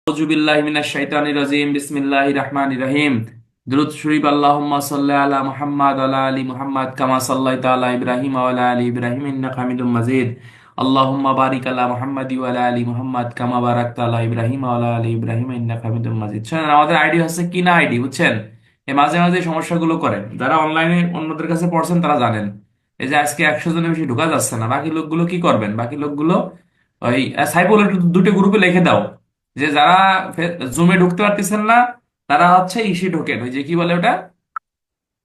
আউযুবিল্লাহি মিনাশ শাইতানির রাজিম বিসমিল্লাহির রাহমানির রহিম। দুরূদ শরীফ। আল্লাহুম্মা সাল্লি আলা মুহাম্মাদ ওয়া আলা আলি মুহাম্মাদ কামা সাল্লাইতা আলা ইব্রাহিম ওয়া আলা আলি ইব্রাহিম ইন্নাকা হামিদুম মাজিদ। আল্লাহুম্মা বারিক আলা মুহাম্মাদি ওয়া আলা আলি মুহাম্মাদ কামা বারাকতা আলা ইব্রাহিম ওয়া আলা আলি ইব্রাহিম ইন্নাকা হামিদুম মাজিদ। শুনেন, আমাদের আইডি হচ্ছে কিনা আইডি, বুঝছেন? এই মাঝে মাঝে এই সমস্যাগুলো করেন, যারা অনলাইনে অন্যদের কাছে পড়ছেন তারা জানেন। এই যে আজকে 100 জনের বেশি ঢোকা যাচ্ছে না, বাকি লোকগুলো কি করবেন? বাকি লোকগুলো ওই সাইবুল একটু দুটো গ্রুপে লিখে দাও যে যারা জুমে ঢুকতে পারতেছেন না, তারা হচ্ছে ইসে ঢোকেন, ওই যে কি বলে ওটা,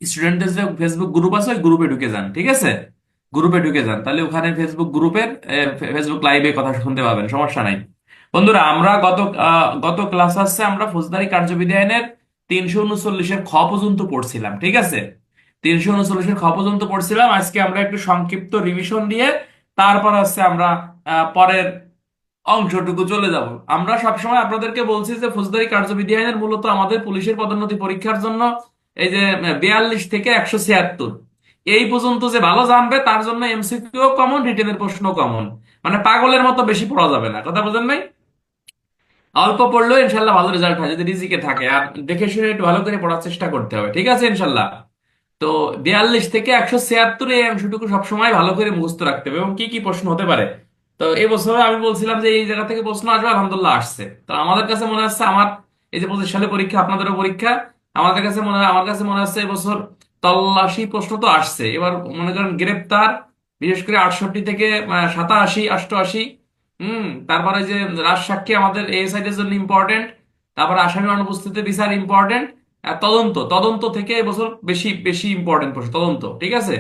স্টুডেন্টদের যে ফেসবুক গ্রুপ আছে ওই গ্রুপে ঢুকে যান, ঠিক আছে? গ্রুপে ঢুকে যান, তাহলে ওখানে ফেসবুক গ্রুপের ফেসবুক লাইভে কথা শুনতে পাবেন, সমস্যা নাই। বন্ধুরা, আমরা গত ক্লাস আসছে আমরা ফৌজদারি কার্যবিধি আইনের 339-এর খ পর্যন্ত পড়ছিলাম, ঠিক আছে? 339-এর খ পর্যন্ত পড়ছিলাম। আজকে আমরা একটু সংক্ষিপ্ত রিভিশন দিয়ে তারপর হচ্ছে আমরা পরের অংশটুকু চলে যাব। আমরা সবসময় আপনাদেরকে বলছি যে ফৌজদারি কার্যবিধি আইনের মূলত আমাদের পুলিশের পদোন্নতি পরীক্ষার জন্য এই যে 42 থেকে 176 এই পর্যন্ত যে ভালো জানবে তার জন্য এমসিকিউ কমন, রিটেনের প্রশ্ন কমন। মানে পাগলের মতো বেশি পড়া যাবে না, কথা বোঝেন নাই? অল্প পড়লেও ইনশাল্লাহ ভালো রেজাল্ট হয় যদি রিজিকে থাকে, আর দেখে শুনে একটু ভালো করে পড়ার চেষ্টা করতে হবে, ঠিক আছে ইনশাল্লাহ? তো 42 থেকে 176 এই অংশটুকু সবসময় ভালো করে মুখস্থ রাখতে হবে, এবং কি কি প্রশ্ন হতে পারে। তো এই বছর আমি বলছিলাম যে এই জায়গা থেকে প্রশ্ন আসবে, আলহামদুলিল্লাহ আসছে। তো আমাদের কাছে মনে হচ্ছে আমার এই যে 25 সালে পরীক্ষা, আপনাদেরও পরীক্ষা, আমার কাছে মনে হচ্ছে এবছর তল্লাশি প্রশ্ন তো আসছে। এবার মনে করেন গ্রেপ্তার, বিশেষ করে 68 থেকে 87, 88। তারপরে যে রাজসাক্ষী আমাদের এই সাইডের জন্য ইম্পর্টেন্ট। তারপরে আসামি অনুপস্থিতিতে বিচার ইম্পর্টেন্ট। তদন্ত তদন্ত থেকে এবছর বেশি বেশি ইম্পর্টেন্ট প্রশ্ন, তদন্ত, ঠিক আছে?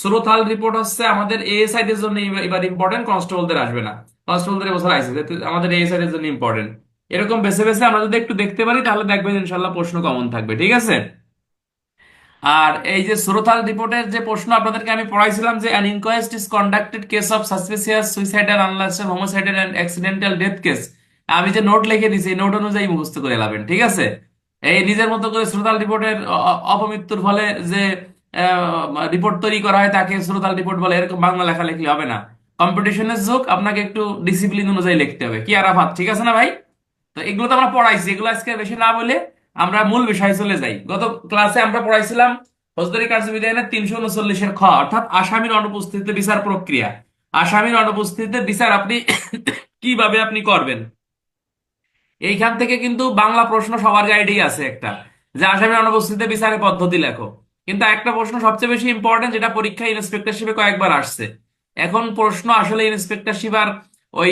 স্রোতাল রিপোর্ট হচ্ছে আমাদের এএসআই এর জন্য এবার ইম্পর্টেন্ট, কনস্টেবলদের আসবে না। কনস্টেবলদের এবছর আইসে, আমাদের এএসআই এর জন্য ইম্পর্টেন্ট। এরকম বেছে বেছে আমরা যদি একটু দেখতে পারি তাহলে দেখবেন ইনশাল্লাহ প্রশ্ন কমন থাকবে, ঠিক আছে? আর এই যে সুরতাল রিপোর্টের যে প্রশ্ন আপনাদেরকে আমি পড়াইছিলাম যে an inquest is conducted case of suspicious suicidal unlisted homicidal and accidental death case. আমি যে নোট লিখে দিয়েছি এই নোট অনুযায়ী মুখস্থ করে এলাবেন, ঠিক আছে? এই নিজের মতো করে সুরতাল রিপোর্টের অপমৃত্যুর ফলে যে রিপোর্ট তৈরি করা হয় তাকে সুরতাল রিপোর্ট বলে, এরকম বাংলা লেখালেখি হবে না। কম্পিটিশনের যুগ, আপনাকে একটু ডিসিপ্লিন অনুযায়ী লিখতে হবে, কি আরাফাত, ঠিক আছে না ভাই? তো এগুলো তো আমরা পড়াইছি, এগুলো আজকে বেশি না বলে আমরা মূল বিষয়ে চলে যাই। গত ক্লাসে আমরা পড়াইছিলাম ফৌজদারি কার্যবিধি আইনের 339-এর খ, অর্থাৎ আসামির অনুপস্থিতিতে বিচার প্রক্রিয়া। আসামির অনুপস্থিতিতে বিচার আপনি কিভাবে আপনি করবেন, এইখান থেকে কিন্তু বাংলা প্রশ্ন সবার গাইডেই আছে একটা, যে আসামির অনুপস্থিতিতে বিচারের পদ্ধতি লেখো। কিন্তু একটা প্রশ্ন সবচেয়ে বেশি ইম্পর্টেন্ট, যেটা পরীক্ষায় ইন্সপেক্টরশিপে কয়েকবার আসছে। এখন প্রশ্ন আসলে ইন্সপেক্টরশিপ আর ওই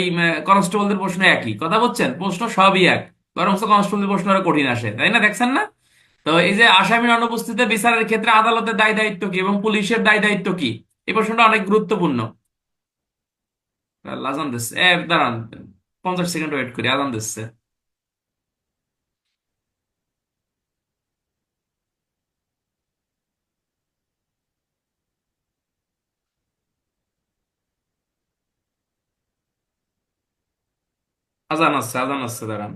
কনস্টেবলদের প্রশ্ন একই, কথা বলছেন, প্রশ্ন সবই এক। বরং কনস্টেবলদের প্রশ্ন আরো কঠিন আসে, তাই না? দেখছেন না? তো এই যে আসামির অনুপস্থিতিতে বিচারের ক্ষেত্রে আদালতের দায় দায়িত্ব কি এবং পুলিশের দায় দায়িত্ব কি, এই প্রশ্নটা অনেক গুরুত্বপূর্ণ। আজান দিচ্ছে, দাঁড়ান, 50 সেকেন্ড ওয়েট করি, আজান দিচ্ছে। আজান আসছে, দাঁড়ান।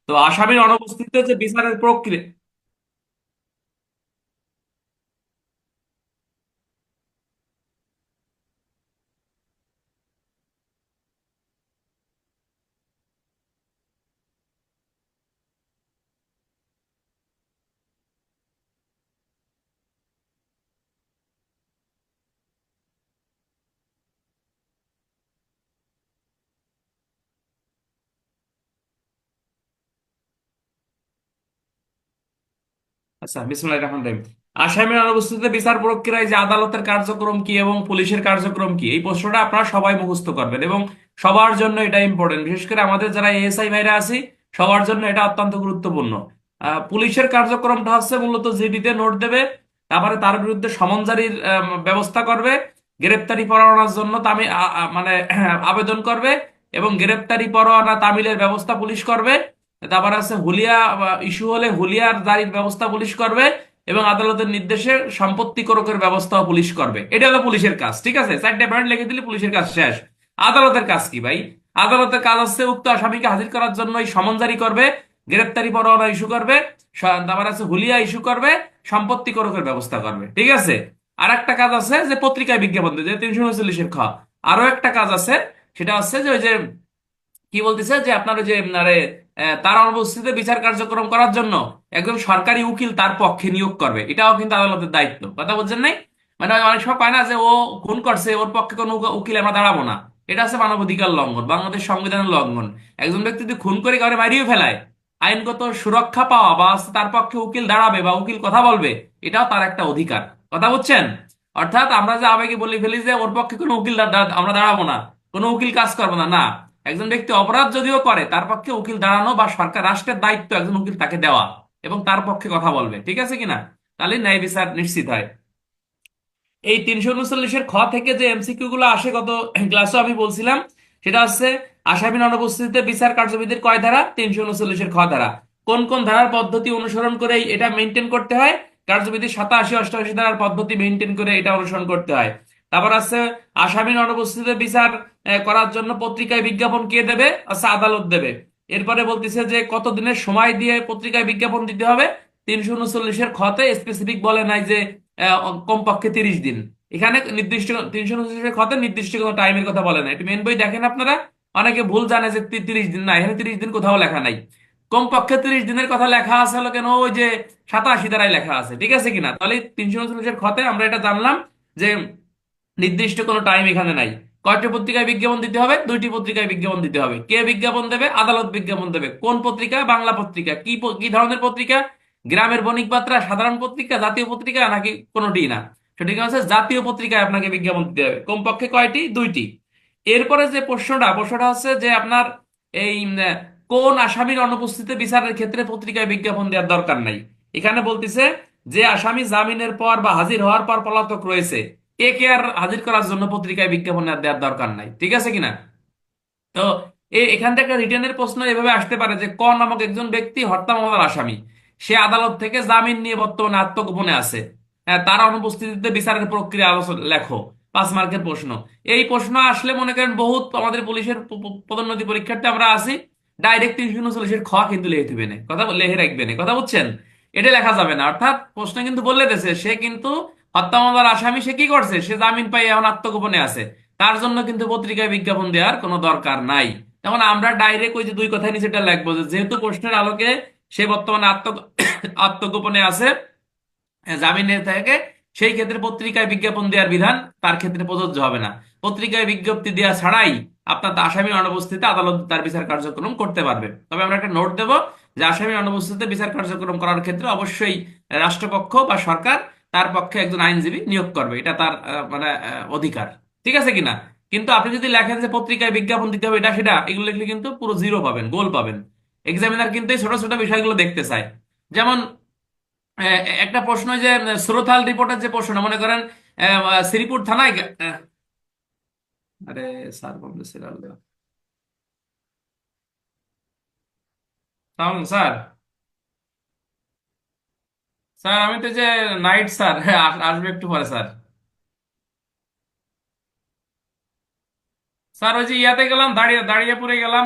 তো আসামির অনুপস্থিতিতে যে বিচারের প্রক্রিয়া। আচ্ছা, বিসমিল্লাহির রহমানির রহিম। আসামির অনুপস্থিতিতে বিচার প্রক্রিয়ায় যে আদালতের কার্যক্রম কি এবং পুলিশের কার্যক্রম কি, এই প্রশ্নটা আপনারা সবাই মুখস্থ করবেন এবং সবার জন্য এটা ইম্পর্টেন্ট, বিশেষ করে আমাদের যারা এএসআই ভাইরা আছি সবার জন্য এটা অত্যন্ত গুরুত্বপূর্ণ। পুলিশের কার্যক্রমটা হচ্ছে মূলত জিডিতে নোট দেবে, তারপরে তার বিরুদ্ধে সমন জারির ব্যবস্থা করবে, গ্রেপ্তারি পরোয়ানার জন্য মানে আবেদন করবে এবং গ্রেপ্তারি পরোয়ানা তামিলের ব্যবস্থা পুলিশ করবে। তারপর আছে হুলিয়া ইস্যু হলে হুলিয়ার জারির ব্যবস্থা পুলিশ করবে এবং আদালতের নির্দেশে সম্পত্তি করকের ব্যবস্থাও পুলিশ করবে। এটা হলো পুলিশের কাজ, ঠিক আছে? 4টে পয়েন্ট লিখে দিলে পুলিশের কাজ শেষ। আদালতের কাজ কি ভাই? আদালতের কাজ হচ্ছে উক্ত আসামিকে হাজির করার জন্য সমন জারি করবে, গ্রেপ্তারি পরোয়ানা ইস্যু করবে, তারপর আছে হুলিয়া ইস্যু করবে, সম্পত্তি করকের ব্যবস্থা করবে, ঠিক আছে? আর একটা কাজ আছে যে পত্রিকায় বিজ্ঞাপন দেবে, 339-এর খ। আরো একটা কাজ আছে, সেটা হচ্ছে যে ওই যে কি বলতেছে যে আপনার ওই যে আরে তার অনুপস্থিতিতে বিচার কার্যক্রম করার জন্য একজন সরকারি উকিল তার পক্ষে নিয়োগ করবে, এটাও কিন্তু আদালতের দায়িত্ব। কথা বলছেন নাই? মানে অনেক সময় পায় না যে ও খুন করছে, ওর পক্ষে কোনো উকিল আমরা দাঁড়াবো না। এটা আছে মানবাধিকার লঙ্ঘন, বাংলাদেশ সংবিধানের লঙ্ঘন। একজন ব্যক্তি যদি খুন করে কাউকে মারিয়ে ফেলায়, আইনগত সুরক্ষা পাওয়া বা হচ্ছে তার পক্ষে উকিল দাঁড়াবে বা উকিল কথা বলবে, এটাও তার একটা অধিকার। কথা বুঝছেন? অর্থাৎ আমরা যে আবেগে বলে ফেলি যে ওর পক্ষে কোনো উকিল আমরা দাঁড়াবো না, কোনো উকিল কাজ করবো না, না। একজন ব্যক্তি অপরাধ যদিও করে, তার পক্ষে উকিল দাঁড়ানো বা সরকার রাষ্ট্রের দায়িত্ব একজন উকিল তাকে দেওয়া এবং তার পক্ষে কথা বলবে, ঠিক আছে কিনা? তাহলে ন্যায় বিচার নিশ্চিত হয়। এই 339-এর খ থেকে যে এমসিকিউ গুলো আসে গত ক্লাসে আমি বলছিলাম, সেটা হচ্ছে আসামির অনুপস্থিতিতে বিচার কার্যবিধির কয় ধারা? 339-এর খ ধারা। কোন কোন ধারার পদ্ধতি অনুসরণ করে এটা মেনটেন করতে হয়? কার্যবিধির 87-88 ধারার পদ্ধতি মেনটেন করে এটা অনুসরণ করতে হয়। তারপর আছে আসামির অনুপস্থিতিতে বিচার করার জন্য পত্রিকায় বিজ্ঞাপন কে দেবে? আচ্ছা, আদালত দেবে। এরপরে বলতেছে যে কত দিনের সময় দিয়ে পত্রিকায় বিজ্ঞাপন দিতে হবে। 339-এর খতে স্পেসিফিক বলে নাই যে কমপক্ষে 30 দিন। এখানে নির্দিষ্ট 339-এর খতে নির্দিষ্ট কোনো টাইমের কথা বলে না। একটু মেন বই দেখেন আপনারা, অনেকে ভুল জানে যে 30 দিন, না, এখানে 30 দিন কোথাও লেখা নাই। কমপক্ষে 30 দিনের কথা লেখা আছে হলো কেন, ওই যে 87 ধারায় লেখা আছে, ঠিক আছে কিনা? তাহলে 339-এর খতে আমরা এটা জানলাম যে নির্দিষ্ট কোনো টাইম এখানে নাই। কয়টি পত্রিকায় বিজ্ঞাপন দিতে হবে? 2টি পত্রিকায় বিজ্ঞাপন দিতে হবে। কে বিজ্ঞাপন দেবে? আদালত বিজ্ঞাপন দেবে। কোন পত্রিকা? বাংলা পত্রিকা। কি ধরনের পত্রিকা? গ্রামের বণিক বার্তা, সাধারণ পত্রিকা, জাতীয় পত্রিকা, নাকি কোনোটি না? সঠিক আছে জাতীয় পত্রিকায় আপনাকে বিজ্ঞাপন দিতে হবে। কমপক্ষে কয়টি? 2টি। এরপরে যে প্রশ্নটা হচ্ছে যে আপনার এই কোন আসামির অনুপস্থিতিতে বিচারের ক্ষেত্রে পত্রিকায় বিজ্ঞাপন দেওয়ার দরকার নাই? এখানে বলতেছে যে আসামি জামিনের পর বা হাজির হওয়ার পর পলাতক রয়েছে, একে আর হাজির করার জন্য পত্রিকায় বিজ্ঞাপন আর দেওয়ার দরকার নাই, ঠিক আছে কিনা? তো এখান থেকে রিটেনের প্রশ্ন এভাবে আসতে পারে যে ক নামক একজন ব্যক্তি হত্যা মামলার আসামি, সে আদালত থেকে জামিন নিয়ে বর্তমানে আত্মগোপনে আছে। তার অনুপস্থিতিতে বিচারের প্রক্রিয়া আলোচনা লেখো। 5 মার্কের প্রশ্ন। এই প্রশ্ন আসলে মনে করেন বহুত আমাদের পুলিশের পদোন্নতি পরীক্ষার্থী আমরা আছি, ডাইরেক্ট 339-এর খ কিন্তু লিখে দিবে না, কথা লিখে রাখবে না, কথা বুঝছেন? এটা লেখা যাবে না। অর্থাৎ প্রশ্ন কিন্তু বলে দিয়েছে সে কিন্তু হত্যা মামলার আসামি, সে কি করছে? সে জামিন পাই এখন আত্মগোপনে আছে, তার জন্য কিন্তু পত্রিকায় বিজ্ঞাপন দেওয়ার কোনো দরকার নাই। তখন আমরা ডাইরেক্ট ওই যে দুই কথায় নিচেটা লিখবো যে যেহেতু প্রশ্নের আলোকে সে বর্তমানে আত্মগোপনে আছে, জামিনে থাকে, সেই ক্ষেত্রে পত্রিকায় বিজ্ঞাপন দেওয়ার বিধান তার ক্ষেত্রে প্রযোজ্য হবে না। পত্রিকায় বিজ্ঞপ্তি দেওয়া ছাড়াই আপনার আসামির অনুপস্থিতিতে আদালত তার বিচার কার্যক্রম করতে পারবে। তবে আমরা একটা নোট দেব যে আসামির অনুপস্থিতিতে বিচার কার্যক্রম করার ক্ষেত্রে অবশ্যই রাষ্ট্রপক্ষ বা সরকার তার পক্ষে একজন আইনজীবী নিয়োগ করবে, এটা তার মানে অধিকার, ঠিক আছে কিনা? কিন্তু আপনি যদি লেখেন যে পত্রিকায় বিজ্ঞাপন দিতে হবে এটা সেটা, এগুলো লিখলে কিন্তু পুরো জিরো পাবেন, গোল পাবেন। এক্সামিনার কিন্তু এই ছোট ছোট বিষয়গুলো দেখতে চায়। যেমন একটা প্রশ্ন, যে শ্রোতাল রিপোর্টের যে প্রশ্ন, মনে করেন শ্রীপুর থানায় আরে স্যার বলতেছিল আল্লাহ। তাহলে স্যার, স্যার আমি তো যে নাইট স্যার, আসবে একটু পরে স্যার। স্যার ওই যে ইয়াতে গেলাম, দাঁড়িয়ে দাঁড়িয়ে পড়ে গেলাম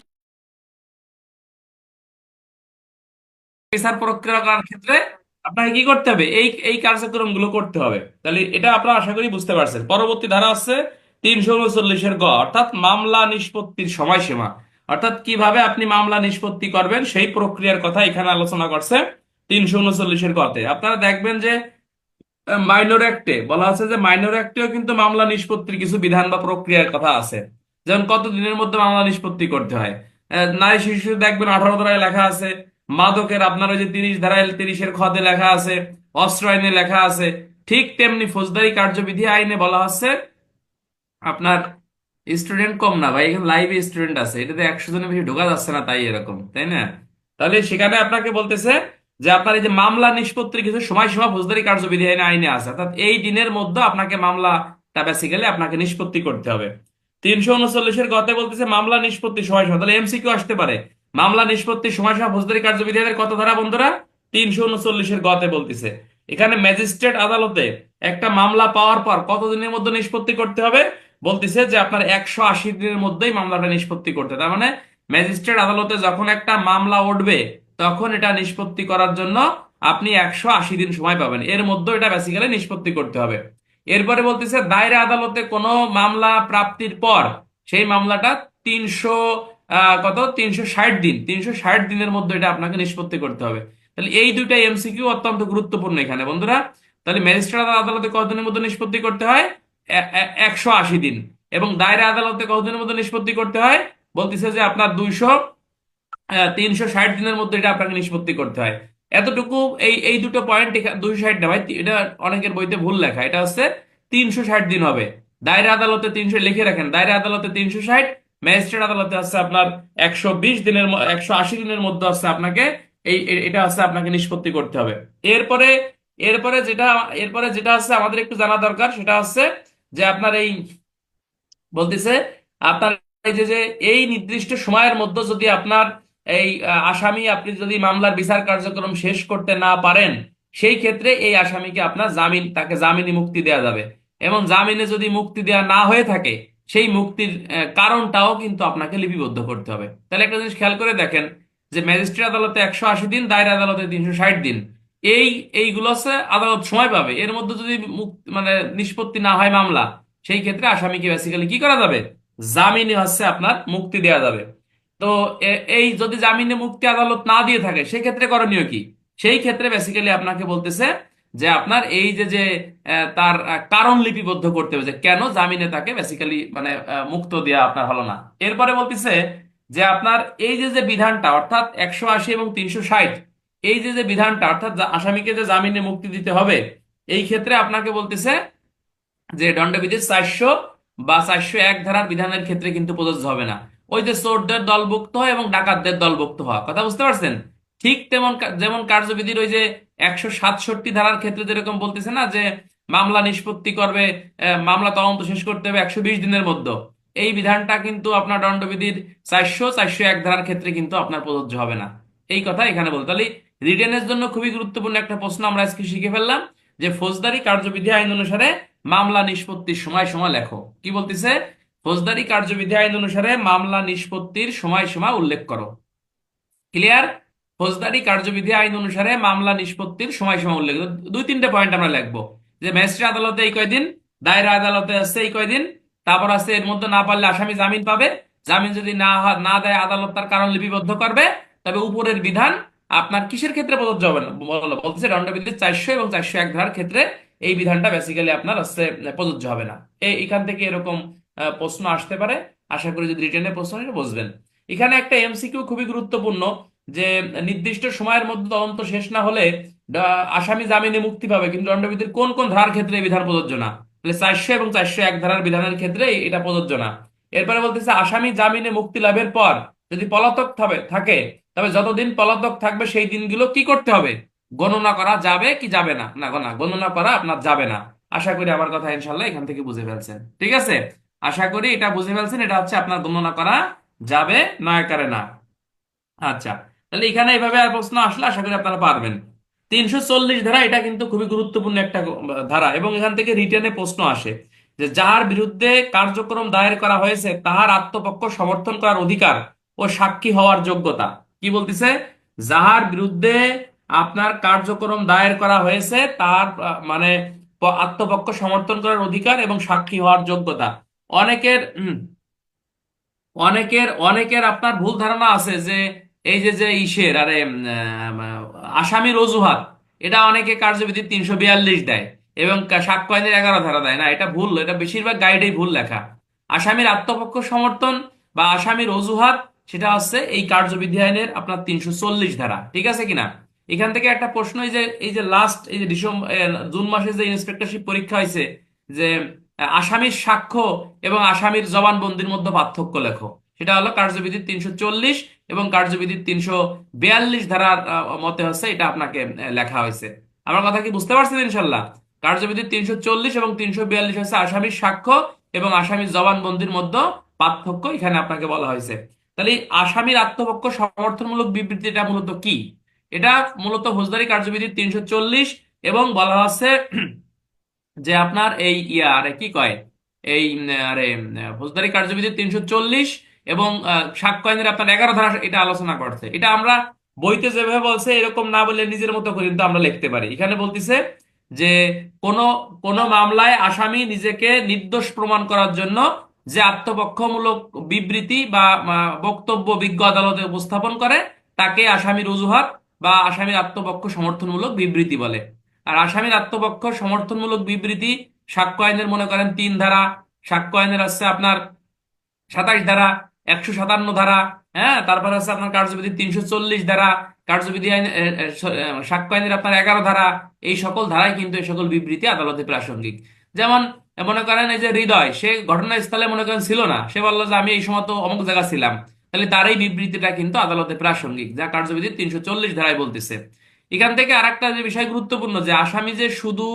বিচার প্রক্রিয়া করার ক্ষেত্রে আপনাকে কি করতে হবে? এই এই কার্যক্রম গুলো করতে হবে। তাহলে এটা আপনারা আশা করি বুঝতে পারছেন। পরবর্তী ধারা হচ্ছে 339-এর গ, অর্থাৎ মামলা নিষ্পত্তির সময়সীমা। অর্থাৎ কিভাবে আপনি মামলা নিষ্পত্তি করবেন সেই প্রক্রিয়ার কথা এখানে আলোচনা করছে 339-এর গতে। আপনারা দেখবেন যে মাইনর অ্যাক্টে বলা আছে যে মাইনর অ্যাক্টেও কিন্তু মামলা নিষ্পত্তির কিছু বিধান বা প্রক্রিয়ার কথা আছে। যেমন কত দিনের মধ্যে মামলা নিষ্পত্তি করতে হয়। নারী শিশু দেখবেন 18 ধারায় লেখা আছে। মাদকের আপনার ওই যে 30 ধারায় 30-এর খতে লেখা আছে। অস্ত্র আইনে লেখা আছে। ঠিক তেমনি ফৌজদারি কার্যবিধি আইনে বলা হচ্ছে আপনার, স্টুডেন্ট কম না ভাই, এখানে লাইভে স্টুডেন্ট আছে, এটাতে 100 জনের বেশি ঢোকা যাচ্ছে না, তাই এরকম, তাই না? তাহলে সেখানে আপনাকে বলতেছে যে আপনার এই যে মামলা নিষ্পত্তির কিছু সময়সীমা ফৌজদারি কার্যবিধি আইনে আইনে আছে, অর্থাৎ এই দিনের মধ্যে আপনাকে মামলাটা বেসিক্যালি আপনাকে নিষ্পত্তি করতে হবে। 339-এর গতে বলতেছে মামলা নিষ্পত্তি সময়সীমা, তাহলে এমসিকিউ আসতে পারে, মামলা নিষ্পত্তির সময়সীমা ফৌজদারি কার্যবিধি আইনের কত ধারা বন্ধুরা? 339-এর গতে বলতেছে এখানে ম্যাজিস্ট্রেট আদালতে একটা মামলা পাওয়ার পর কতদিনের মধ্যে নিষ্পত্তি করতে হবে? বলতেছে যে আপনার 180 দিনের মধ্যেই মামলাটা নিষ্পত্তি করতে, তার মানে ম্যাজিস্ট্রেট আদালতে যখন একটা মামলা উঠবে তখন এটা নিষ্পত্তি করার জন্য আপনি 180 দিন সময় পাবেন, এর মধ্যে এটা বেসিক্যালি নিষ্পত্তি করতে হবে। এরপরে বলতেছে দায়রা আদালতে কোনো মামলা প্রাপ্তির পর সেই মামলাটা 360 দিন, 360 দিনের মধ্যে এটা আপনাকে নিষ্পত্তি করতে হবে। তাহলে এই দুইটা এমসিকিউ অত্যন্ত গুরুত্বপূর্ণ এখানে বন্ধুরা। তাহলে ম্যাজিস্ট্রেট আদালতে কতদিনের মধ্যে নিষ্পত্তি করতে হয়? 180 দিন। এবং দায়রা আদালতে কতদিনের মধ্যে নিষ্পত্তি করতে হয়? বলতেছে যে আপনার 360 দিনের মধ্যে এটা আপনাকে নিষ্পত্তি করতে হয়। এতটুকু, এই এই দুটো পয়েন্ট, 260 না ভাই, এটা অনেকের বইতে ভুল লেখা, এটা হচ্ছে 360 দিন হবে। দায়রা আদালতে 300 লিখে রাখেন, দায়রা আদালতে 360, ম্যাজিস্ট্রেট আদালতে হচ্ছে আপনার 120 দিনের 180 দিনের মধ্যে হচ্ছে আপনাকে এটা হচ্ছে আপনাকে নিষ্পত্তি করতে হবে। এরপরে এরপরে যেটা এরপরে যেটা হচ্ছে আমাদের একটু জানা দরকার, সেটা হচ্ছে যে আপনার এই বলতেছে আপনার এই যে এই নির্দিষ্ট সময়ের মধ্যে যদি আপনার এই আসামি, আপনি যদি মামলার বিচার কার্যক্রম শেষ করতে না পারেন, সেই ক্ষেত্রে এই আসামিকে আপনার তাকে জামিনে মুক্তি দেওয়া যাবে। এবং জামিনে যদি মুক্তি দেওয়া না হয়ে থাকে, সেই মুক্তির কারণটাও কিন্তু আপনাকে লিপিবদ্ধ করতে হবে। তাহলে একটা জিনিস খেয়াল করে দেখেন যে ম্যাজিস্ট্রেট আদালতে 180 দিন, দায়রা আদালতে 360 দিন, এই এইগুলো হচ্ছে আদালত সময় পাবে। এর মধ্যে যদি মানে নিষ্পত্তি না হয় মামলা, সেই ক্ষেত্রে আসামিকে বেসিক্যালি কি করা যাবে? জামিনে হচ্ছে আপনার মুক্তি দেওয়া যাবে। তো এই যদি জামিনে মুক্তি আদালত না দিয়ে থাকে, সেক্ষেত্রে করণীয় কি? সেই ক্ষেত্রে বেসিক্যালি আপনাকে বলতেছে যে আপনার এই যে তার কারণ লিপিবদ্ধ করতে হবে যে কেন জামিনে তাকে বেসিক্যালি মানে মুক্ত দেওয়া আপনার হলো না। এরপরে বলতেছে যে আপনার এই যে বিধানটা, অর্থাৎ 180 এবং 360, এই যে বিধানটা, অর্থাৎ আসামিকে যে জামিনে মুক্তি দিতে হবে, এই ক্ষেত্রে আপনাকে বলতেছে যে দণ্ডবিধির 400 বা 401 ধারার বিধানের ক্ষেত্রে কিন্তু প্রযোজ্য হবে না। ওই যে চোরদের দলভুক্ত হওয়া এবং ডাকাতদের দলভুক্ত হওয়া, কথা বুঝতে পারছেন? ঠিক তেমন যেমন কার্যবিধির ওই যে 167 ধারার ক্ষেত্রে যেরকম বলতেছে না যে মামলা নিষ্পত্তি করবে, মামলা তদন্ত শেষ করতে হবে 120 দিনের মধ্যে, এই বিধানটা কিন্তু আপনার দণ্ডবিধির 401 ধারার ক্ষেত্রে কিন্তু আপনার প্রযোজ্য হবে না। এই কথা এখানে বলতে, তাহলে রিটেনের জন্য খুবই গুরুত্বপূর্ণ একটা প্রশ্ন আমরা আজকে শিখে ফেললাম যে ফৌজদারি কার্যবিধি আইন অনুসারে মামলা নিষ্পত্তির সময়সীমা লেখো। কি বলতেছে? ফৌজদারি কার্যবিধি আইন অনুসারে মামলা নিষ্পত্তির সময়সীমা উল্লেখ করো। ক্লিয়ার? ফৌজদারি কার্যবিধি আইন অনুসারে মামলা নিষ্পত্তির সময়সীমা উল্লেখ, 2-3টে পয়েন্ট আমরা লিখবো যে ম্যাজিস্ট্রেট আদালতে এই কয়দিন, দায়রা আদালতে আছে এই কয়দিন, তারপর আছে এর মধ্যে না পারলে আসামি জামিন পাবে, জামিন যদি না দেয় আদালত তার কারণ লিপিবদ্ধ করবে। তবে উপরের বিধান আপনার কিসের ক্ষেত্রে প্রযোজ্য হবে না বলতেছে দণ্ডবিধির 400 এবং 401 ধারার ক্ষেত্রে এই বিধানটা বেসিক্যালি আপনার হচ্ছে প্রযোজ্য হবে না। এখান থেকে এরকম প্রশ্ন আসতে পারে। আশা করি যদি রিটেনের প্রশ্ন হয় বুঝবেন। এখানে একটা এমসিকিউ খুবই গুরুত্বপূর্ণ যে নির্দিষ্ট সময়ের মধ্যে তদন্ত শেষ না হলে আসামি জামিনে মুক্তি পাবে, কিন্তু দণ্ডবিধির কোন কোন ধারার ক্ষেত্রে এই বিধান প্রযোজ্য না? তাহলে 400 এবং 401 ধারার বিধানের ক্ষেত্রে এটা প্রযোজ্য না। এরপরে বলতেছে আসামি জামিনে মুক্তি লাভের পর যদি পলাতক থাকে, তবে যতদিন পলাতক থাকবে সেই দিনগুলো কি করতে হবে? গণনা করা যাবে কি যাবে না? না, গণনা করা আপনার যাবে না। আশা করি আমার কথা ইনশাল্লাহ এখান থেকে বুঝে ফেলছেন, ঠিক আছে? আশা করি এটা বুঝে ফেলছেন, এটা হচ্ছে আপনার গণনা করা যাবে, নয় করে না। আচ্ছা, তাহলে এখানে এইভাবে আর প্রশ্ন আসলে আশা করি আপনারা পারবেন। 340 ধারা, এটা কিন্তু খুবই গুরুত্বপূর্ণ একটা ধারা, এবং এখান থেকে রিটেনে প্রশ্ন আসে যে যার বিরুদ্ধে কার্যক্রম দায়ের করা হয়েছে তাহার আত্মপক্ষ সমর্থন করার অধিকার ও সাক্ষী হওয়ার যোগ্যতা। কি বলতেছে? যাহার বিরুদ্ধে আপনার কার্যক্রম দায়ের করা হয়েছে তার মানে আত্মপক্ষ সমর্থন করার অধিকার এবং সাক্ষী হওয়ার যোগ্যতা। অনেকের অনেকের অনেকের আপনার ভুল ধারণা আছে যে এই যে ইসের আরে আসামির অজুহাত, এটা অনেকে কার্যবিধি 342 দেয় এবং সাক্ষ্য আইনের 11 ধারা দেয়। না, এটা ভুল, এটা বেশিরভাগ গাইডেই ভুল লেখা। আসামির আত্মপক্ষ সমর্থন বা আসামির অজুহাত, সেটা হচ্ছে এই কার্যবিধি আইনের আপনার 340 ধারা, ঠিক আছে কিনা? এখান থেকে একটা প্রশ্ন, এই যে লাস্ট এই যে জুন মাসে যে ইন্সপেক্টরশিপ পরীক্ষা হয়েছে, যে আসামির সাক্ষ্য এবং আসামির জবানবন্দির মধ্যে পার্থক্য লেখো। সেটা হলো কার্যবিধির 340 এবং কার্যবিধির 342 ধারার মতে হচ্ছে এটা আপনাকে লেখা হয়েছে। আমার কথা কি বুঝতে পারছেন ইনশাল্লাহ? কার্যবিধির 340 এবং 342 হচ্ছে আসামির সাক্ষ্য এবং আসামির জবানবন্দির মধ্যে পার্থক্য, এখানে আপনাকে বলা হয়েছে। তাহলে এই আসামির আত্মপক্ষ সমর্থনমূলক বিবৃতিটা মূলত কি? এটা মূলত ফৌজদারি কার্যবিধির 340, এবং বলা হচ্ছে যে আপনার এই আরে কি কয়, এই ফৌজদারি কার্যবিধির 340 এবং সাক্ষ্য আইনের আপনার 11 ধারা এটা আলোচনা করছে। এটা আমরা বইতে যেভাবে বলছে এরকম না বলে নিজের মতো করে কিন্তু আমরা লিখতে পারি। এখানে বলতিছে যে কোন কোন মামলায় আসামি নিজেকে নির্দোষ প্রমাণ করার জন্য যে আত্মপক্ষমূলক বিবৃতি বা বক্তব্য বিজ্ঞ আদালতে উপস্থাপন করে তাকে আসামির অজুহাত বা আসামির আত্মপক্ষ সমর্থনমূলক বিবৃতি বলে। আর আসামির আত্মপক্ষ সমর্থনমূলক বিবৃতি সাক্ষ্য আইনের মনে করেন 3 ধারা, সাক্ষ্য আইনের আছে আপনার 27 ধারা, 157 ধারা, হ্যাঁ, তারপর আছে আপনার কার্যবিধির 340 ধারা, কার্যবিধি আইন সাক্ষ্য আইনের আপনার 11 ধারা। এই সকল ধারায় কিন্তু এই সকল বিবৃতি আদালতে প্রাসঙ্গিক। যেমন মনে করেন এই যে হৃদয়, সে ঘটনাস্থলে মনে করেন ছিল না, সে বললো যে আমি এই সময় তো অমুক জায়গা ছিলাম, তাহলে তার এই বিবৃতিটা কিন্তু আদালতে প্রাসঙ্গিক, যা কার্যবিধির 340 ধারায় বলতেছে। এখান থেকে আরেকটা যে বিষয় গুরুত্বপূর্ণ, যে আসামি যে শুধু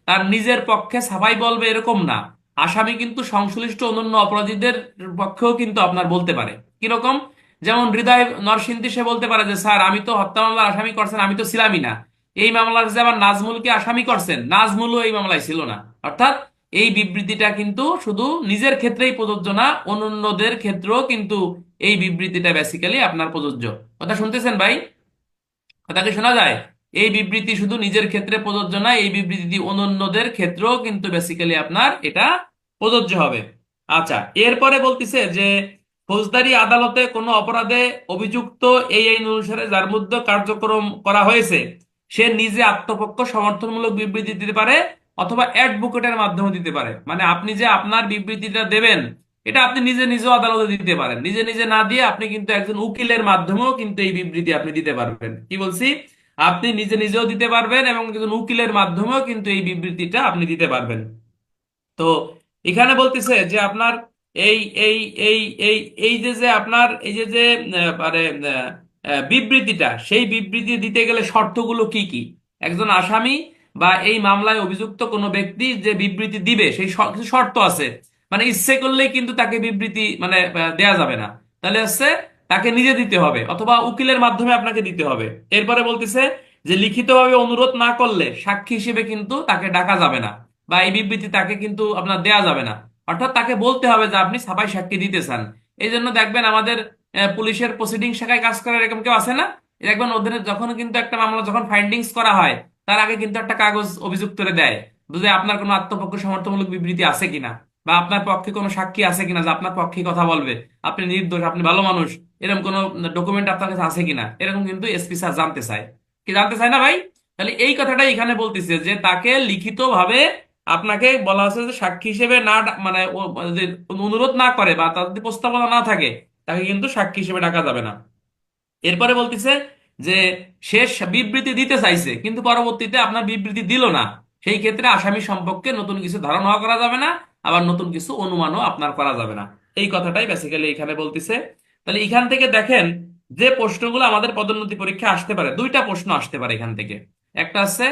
তার নিজের পক্ষে সাফাই বলবে এরকম না, আসামি কিন্তু সংশ্লিষ্ট অন্যান্য অপরাধীদের পক্ষেও কিন্তু আপনার বলতে পারে। কিরকম? যেমন হৃদয় নরসিংদী, সে বলতে পারে যে স্যার আমি তো হত্যা মামলার আসামি করছেন, আমি তো ছিলামই না। এই মামলার যে আবার নাজমুলকে আসামি করছেন, নাজমুলও এই মামলায় ছিল না। অর্থাৎ এই বিবৃতিটা কিন্তু শুধু নিজের ক্ষেত্রেই প্রযোজ্য না, অন্যদের ক্ষেত্রেও কিন্তু এই বিবৃতিটা বেসিক্যালি আপনার প্রযোজ্য। কথা শুনতেছেন ভাই? কথা কি শোনা যায়? এই বিবৃতি শুধু নিজের ক্ষেত্রে প্রযোজ্য না, এই বিবৃতি অন্যদের ক্ষেত্রেও কিন্তু বেসিক্যালি আপনার এটা প্রযোজ্য হবে। আচ্ছা, এরপরে বলতিছে যে ফৌজদারি আদালতে কোনো অপরাধে অভিযুক্ত এই আইন অনুসারে যার মধ্যে কার্যক্রম করা হয়েছে সে নিজে আত্মপক্ষ সমর্থনমূলক বিবৃতি দিতে পারে অথবা অ্যাডভোকেটের মাধ্যমে দিতে পারে। মানে আপনি যে আপনার বিবৃতিটা দেবেন এটা আপনি নিজে নিজেও আদালতে দিতে পারেন, নিজে নিজে না দিয়ে আপনি কিন্তু একজন উকিলের মাধ্যমেও কিন্তু এই বিবৃতি আপনি দিতে পারবেন। কি বলছি? আপনি নিজে নিজেও দিতে পারবেন এবং একজন উকিলের মাধ্যমেও কিন্তু এই বিবৃতিটা আপনি দিতে পারবেন। তো এখানে বলতেছে যে আপনার এই এই এই এই এই যে যে আপনার এই যে যে মানে বিবৃতিটা, সেই বিবৃতি দিতে গেলে শর্তগুলো কি কি? একজন আসামি বা এই মামলায় অভিযুক্ত কোনো ব্যক্তি যে বিবৃতি দিবে সেই কিছু শর্ত আছে। মানে ইচ্ছে করলেই কিন্তু তাকে বিবৃতি মানে দেয়া যাবে না। তাহলে হচ্ছে তাকে নিজে দিতে হবে অথবা উকিলের মাধ্যমে আপনাকে দিতে হবে। এরপরে বলতেছে যে লিখিতভাবে অনুরোধ না করলে সাক্ষী হিসেবে কিন্তু তাকে ডাকা যাবে না, বা এই বিবৃতি তাকে কিন্তু আপনার দেয়া যাবে না। অর্থাৎ তাকে বলতে হবে যে আপনি সাফাই সাক্ষী দিতে চান। এই জন্য দেখবেন আমাদের পুলিশের প্রসিডিং শাখায় কাজ করে এরকম কেউ আছে না? দেখবেন ওদের যখন কিন্তু একটা মামলা যখন ফাইন্ডিংস করা হয় তার আগে কিন্তু একটা কাগজ অভিযুক্তরে দেয় যে আপনার কোনো আত্মপক্ষ সমর্থনমূলক বিবৃতি আছে কিনা, বা আপনার পক্ষে কোনো সাক্ষী আছে কিনা যে আপনার পক্ষে কথা বলবে, আপনি নির্দোষ, আপনি ভালো মানুষ, এরকম কোনো ডকুমেন্ট আপনার কাছে আছে কিনা, এরকম কিন্তু এসপি স্যার জানতে চায়। কি জানতে চায় না ভাই? তাহলে এই কথাটাই এখানে বলতেছে যে তাকে লিখিতভাবে আপনাকে বলা হচ্ছে যে সাক্ষী হিসেবে না মানে ও যদি অনুরোধ না করে বা তার যদি প্রস্তাবনা না থাকে তাকে কিন্তু সাক্ষী হিসেবে ডাকা যাবে না। এরপরে বলতেছে যে সে বিবৃতি দিতে চাইছে কিন্তু পরবর্তীতে আপনার বিবৃতি দিল না, সেই ক্ষেত্রে আসামি সম্পর্কে নতুন কিছু ধারণা করা যাবে না, আবার নতুন কিছু অনুমানও আপনার করা যাবে না। এই কথাটাই বেসিক্যালি এখানে বলতেছে। তাহলে এখান থেকে দেখেন যে প্রশ্নগুলো আমাদের পদোন্নতি পরীক্ষা আসতে পারে, 2টা প্রশ্ন আসতে পারে এখান থেকে। একটা আছে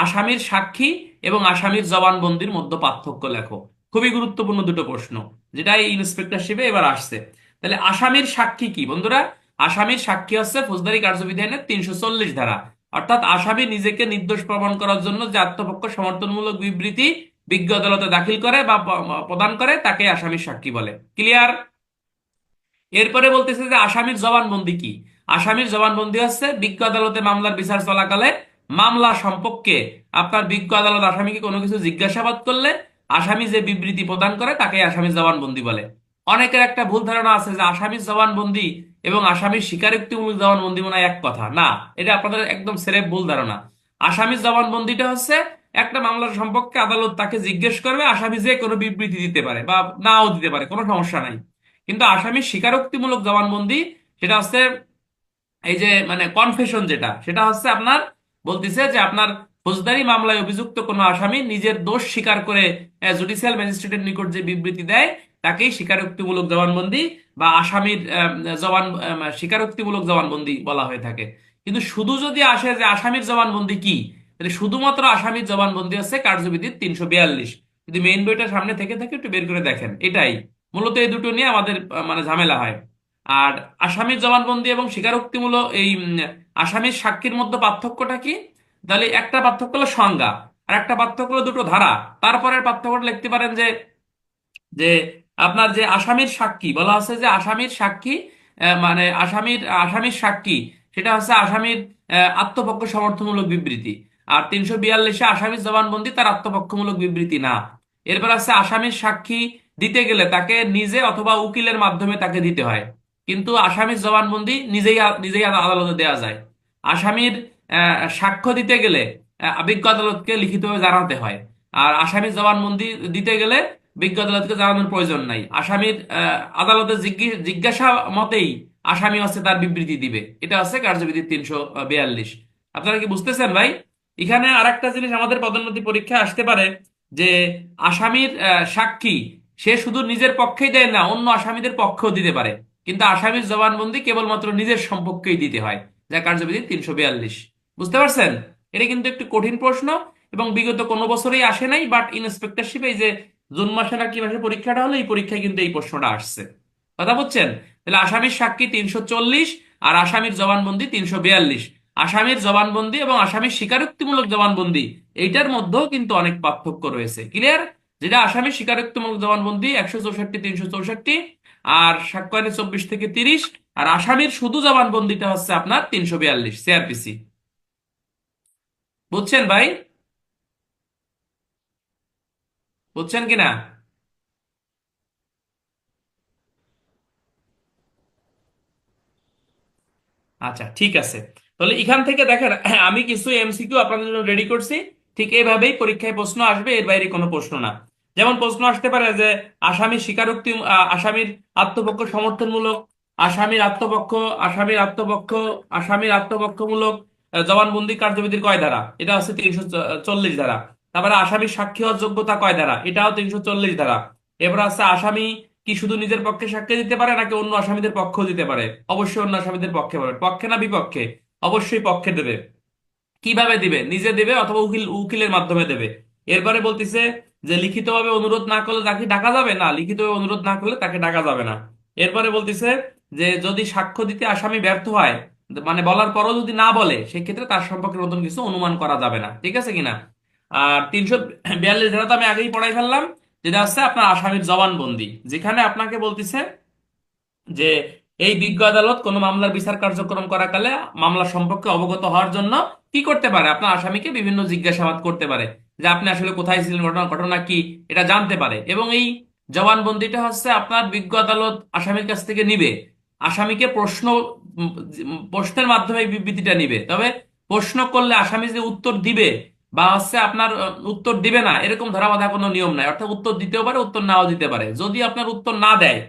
আসামির সাক্ষী এবং আসামির জবানবন্দির মধ্যে পার্থক্য লেখো। খুবই গুরুত্বপূর্ণ দুটো প্রশ্ন, যেটা এই ইন্সপেক্টরশিপে এবার আসছে। তাহলে আসামির সাক্ষী কি বন্ধুরা? আসামির সাক্ষী হচ্ছে ফৌজদারি কার্যবিধি আইনের 340 ধারা। অর্থাৎ আসামি নিজেকে নির্দোষ প্রমাণ করার জন্য যে আত্মপক্ষ সমর্থনমূলক বিবৃতি বিজ্ঞ আদালতে দাখিল করে বা প্রদান করে তাকে আসামির সাক্ষী বলে। ক্লিয়ার? এরপরে বলতেছে যে আসামির জবানবন্দি কি? আসামির জবানবন্দি হচ্ছে বিজ্ঞ আদালতে মামলার বিচার চলাকালে মামলা সম্পর্কে আপনার বিজ্ঞ আদালত আসামিকে কোনো কিছু জিজ্ঞাসাবাদ করলে আসামি যে বিবৃতি প্রদান করে তাকে আসামির জবানবন্দি বলে। অনেকের একটা ভুল ধারণা আছে যে আসামির জবানবন্দি এবং আসামির স্বীকারোক্তিমূলক জবানবন্দি মনে হয় এক কথা। না, এটা আপনাদের একদম সেরেফ ভুল ধারণা। আসামির জবানবন্দিটা হচ্ছে একটা মামলার সম্পর্কে আদালত তাকে জিজ্ঞেস করবে, আসামি যে কোনো বিবৃতি দিতে পারে বা নাও দিতে পারে, কোনো সমস্যা নাই। কিন্তু আসামির স্বীকারোক্তিমূলক জবানবন্দি সেটা হচ্ছে এই যে মানে কনফেশন যেটা, সেটা হচ্ছে আপনার বলতেছে যে আপনার ফৌজদারি মামলায় অভিযুক্ত কোনো আসামি নিজের দোষ স্বীকার করে জুডিশিয়াল ম্যাজিস্ট্রেটের নিকট যে বিবৃতি দেয় তাকেই স্বীকারোক্তিমূলক জবানবন্দি বা আসামির স্বীকারোক্তিমূলক জবানবন্দি বলা হয়ে থাকে। কিন্তু শুধু যদি আসে যে আসামির জবানবন্দি কি, তাহলে শুধুমাত্র আসামির জবানবন্দি হচ্ছে কার্যবিধির 342। যদি মেইন বইটা সামনে থেকে থাকে একটু বের করে দেখেন, এটাই মূলত এই দুটো নিয়ে আমাদের মানে ঝামেলা হয়। আর আসামির জবানবন্দি এবং স্বীকারোক্তিমূলক এই আসামির সাক্ষীর মধ্যে পার্থক্যটা কি? তাহলে একটা পার্থক্য হলো সংজ্ঞা, আর একটা পার্থক্য হলো দুটো ধারা। তারপরের পার্থক্যটা লিখতে পারেন যে যে আপনার যে আসামির সাক্ষী বলা আছে, যে আসামির সাক্ষী মানে আসামির সাক্ষী সেটা হচ্ছে আসামির আত্মপক্ষ সমর্থনমূলক বিবৃতি। আর 342-এ আসামির জবানবন্দি তার আত্মপক্ষমূলক বিবৃতি না। এরপর আছে আসামির সাক্ষী দিতে গেলে তাকে নিজে অথবা উকিলের মাধ্যমে তাকে দিতে হয়, কিন্তু আসামির জবানবন্দি নিজেই নিজেই আদালতে দেওয়া যায়। আসামির সাক্ষ্য দিতে গেলে বিজ্ঞ আদালতকে লিখিতভাবে জানাতে হয়। আর আসামির জবানবন্দি দিতে গেলে বিজ্ঞ আদালতকে জানানোর প্রয়োজন নাই। আসামির আদালতে জিজ্ঞাসা মতেই আসামি হচ্ছে তার বিবৃতি দিবে। এটা হচ্ছে কার্যবিধি 342। আপনারা কি বুঝতেছেন ভাই? এখানে আরেকটা জিনিস আমাদের পদোন্নতি পরীক্ষায় আসতে পারে, যে আসামির সাক্ষী সে শুধু নিজের পক্ষেই দেয় না, অন্য আসামিদের পক্ষেও দিতে পারে, কিন্তু আসামির জবানবন্দি কেবলমাত্র নিজের সম্পর্কেই দিতে হয়, যা কার্যবিধি 342। বুঝতে পারছেন? এটা কিন্তু একটু কঠিন প্রশ্ন এবং বিগত কোনো বছরেই আসে নাই, বাট ইন্সপেক্টরশিপ এই যে জুন মাসে না কি মাসে পরীক্ষাটা হলো, এই পরীক্ষায় কিন্তু এই প্রশ্নটা আসছে। কথা বুঝছেন? তাহলে আসামির সাক্ষী 340 আর আসামির জবানবন্দি 342। আসামির জবানবন্দি এবং আসামির স্বীকারোক্তিমূলক জবানবন্দি এইটার মধ্যেও কিন্তু অনেক পার্থক্য রয়েছে। ক্লিয়ার? যেটা আসামির স্বীকারোক্তিমূলক জবানবন্দি 164, 364, আর সাক্ষ্য 24 থেকে 30, আর আসামির শুধু জবানবন্দিটা হচ্ছে আপনার 342 সিআরপিসি। বুঝছেন ভাই? বুঝছেন কিনা? আচ্ছা ঠিক আছে। তাহলে এখান থেকে দেখেন আমি কিছু এমসিকিউ আপনাদের জন্য রেডি করছি। ঠিক এইভাবেই পরীক্ষায় প্রশ্ন আসবে, এর বাইরে কোনো প্রশ্ন না। যেমন প্রশ্ন আসতে পারে যে আসামির স্বীকারোক্তি আসামির আত্মপক্ষ সমর্থনমূলক, আসামির আত্মপক্ষ আসামির আত্মপক্ষ আসামির আত্মপক্ষমূলক জবানবন্দি কার্যবিধির কয় ধারা? এটা হচ্ছে 340 ধারা। তারপরে আসামির সাক্ষী হওয়ার যোগ্যতা কয় ধারা? এটাও 340 ধারা। এবার আছে আসামি কি শুধু নিজের পক্ষে সাক্ষ্য দিতে পারে নাকি অন্য আসামিদের পক্ষও দিতে পারে? অবশ্যই অন্য আসামিদের পক্ষে পাবে। পক্ষে না বিপক্ষে? অবশ্যই পক্ষে দেবে। কিভাবে দিবে? নিজে দেবে অথবা উকিলের মাধ্যমে দেবে। এরপরে বলতিছে যে লিখিতভাবে অনুরোধ না করলে তাকে ডাকা যাবে না, লিখিতভাবে অনুরোধ না করলে তাকে ডাকা যাবে না। এরপরে বলতিছে যে যদি সাক্ষ্য দিতে আসামি ব্যর্থ হয়, মানে বলার পরও যদি না বলে, সেক্ষেত্রে তার সম্পর্কে নতুন কিছু অনুমান করা যাবে না। ঠিক আছে কিনা? আর 342 ধারা তো আমি আগেই পড়াই ফেললাম, যেটা হচ্ছে আপনার আসামির জবানবন্দি, যেখানে আপনাকে বলতিছে যে এই বিজ্ঞ আদালত কোনো মামলার বিচার কার্যক্রম করাকালে মামলা সম্পর্কে অবগত হওয়ার জন্য কি করতে পারে? আপনার আসামিকে বিভিন্ন জিজ্ঞাসাবাদ করতে পারে, যে আপনি আসলে কোথায় ছিলেন, ঘটনা ঘটনা কি, এটা জানতে পারে। এবং এই জবানবন্দিটা হচ্ছে আপনার বিজ্ঞ আদালত আসামির কাছ থেকে নিবে। আসামিকে প্রশ্নের মাধ্যমে এই বিবৃতিটা নিবে। তবে প্রশ্ন করলে আসামি যে উত্তর দিবে বা হচ্ছে আপনার উত্তর দিবে না, এরকম ধরা বাঁধা কোনো নিয়ম নাই। অর্থাৎ উত্তর দিতেও পারে, উত্তর নাও দিতে পারে। যদি আপনার উত্তর না দেয়,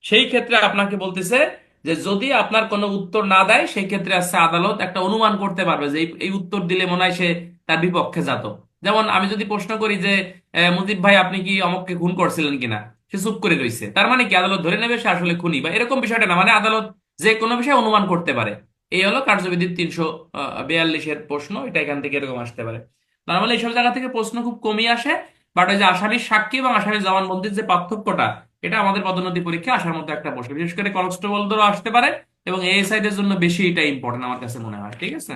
সেই ক্ষেত্রে আপনাকে বলতেছে যে যদি আপনার কোনো উত্তর না দেয়, সেই ক্ষেত্রে আছে আদালত একটা অনুমান করতে পারবে যে এই এই উত্তর দিলে মনে হয় সে তার বিপক্ষে যেত। যেমন আমি যদি প্রশ্ন করি যে মুজিব ভাই আপনি কি অমককে খুন করছিলেন কিনা, সে চুপ করে রইছে, তার মানে কি আদালত ধরে নেবে সে আসলে খুনি? বা এরকম বিষয়টা না, মানে আদালত যে কোনো বিষয়ে অনুমান করতে পারে। এই হলো কার্যবিধির 342-এর প্রশ্ন। এটা এখান থেকে এরকম আসতে পারে। নর্মালি এইসব জায়গা থেকে প্রশ্ন খুব কমই আসে। বাট ওই যে আসামির সাক্ষী এবং আসামির জবানবন্দির যে পার্থক্যটা, এটা আমাদের পদোন্নতি পরীক্ষা আসার মধ্যে একটা প্রশ্ন, বিশেষ করে কনস্টেবলদেরও আসতে পারে এবং এএসআই দের জন্য বেশি এটা ইম্পর্টেন্ট আমার কাছে মনে হয়। ঠিক আছে?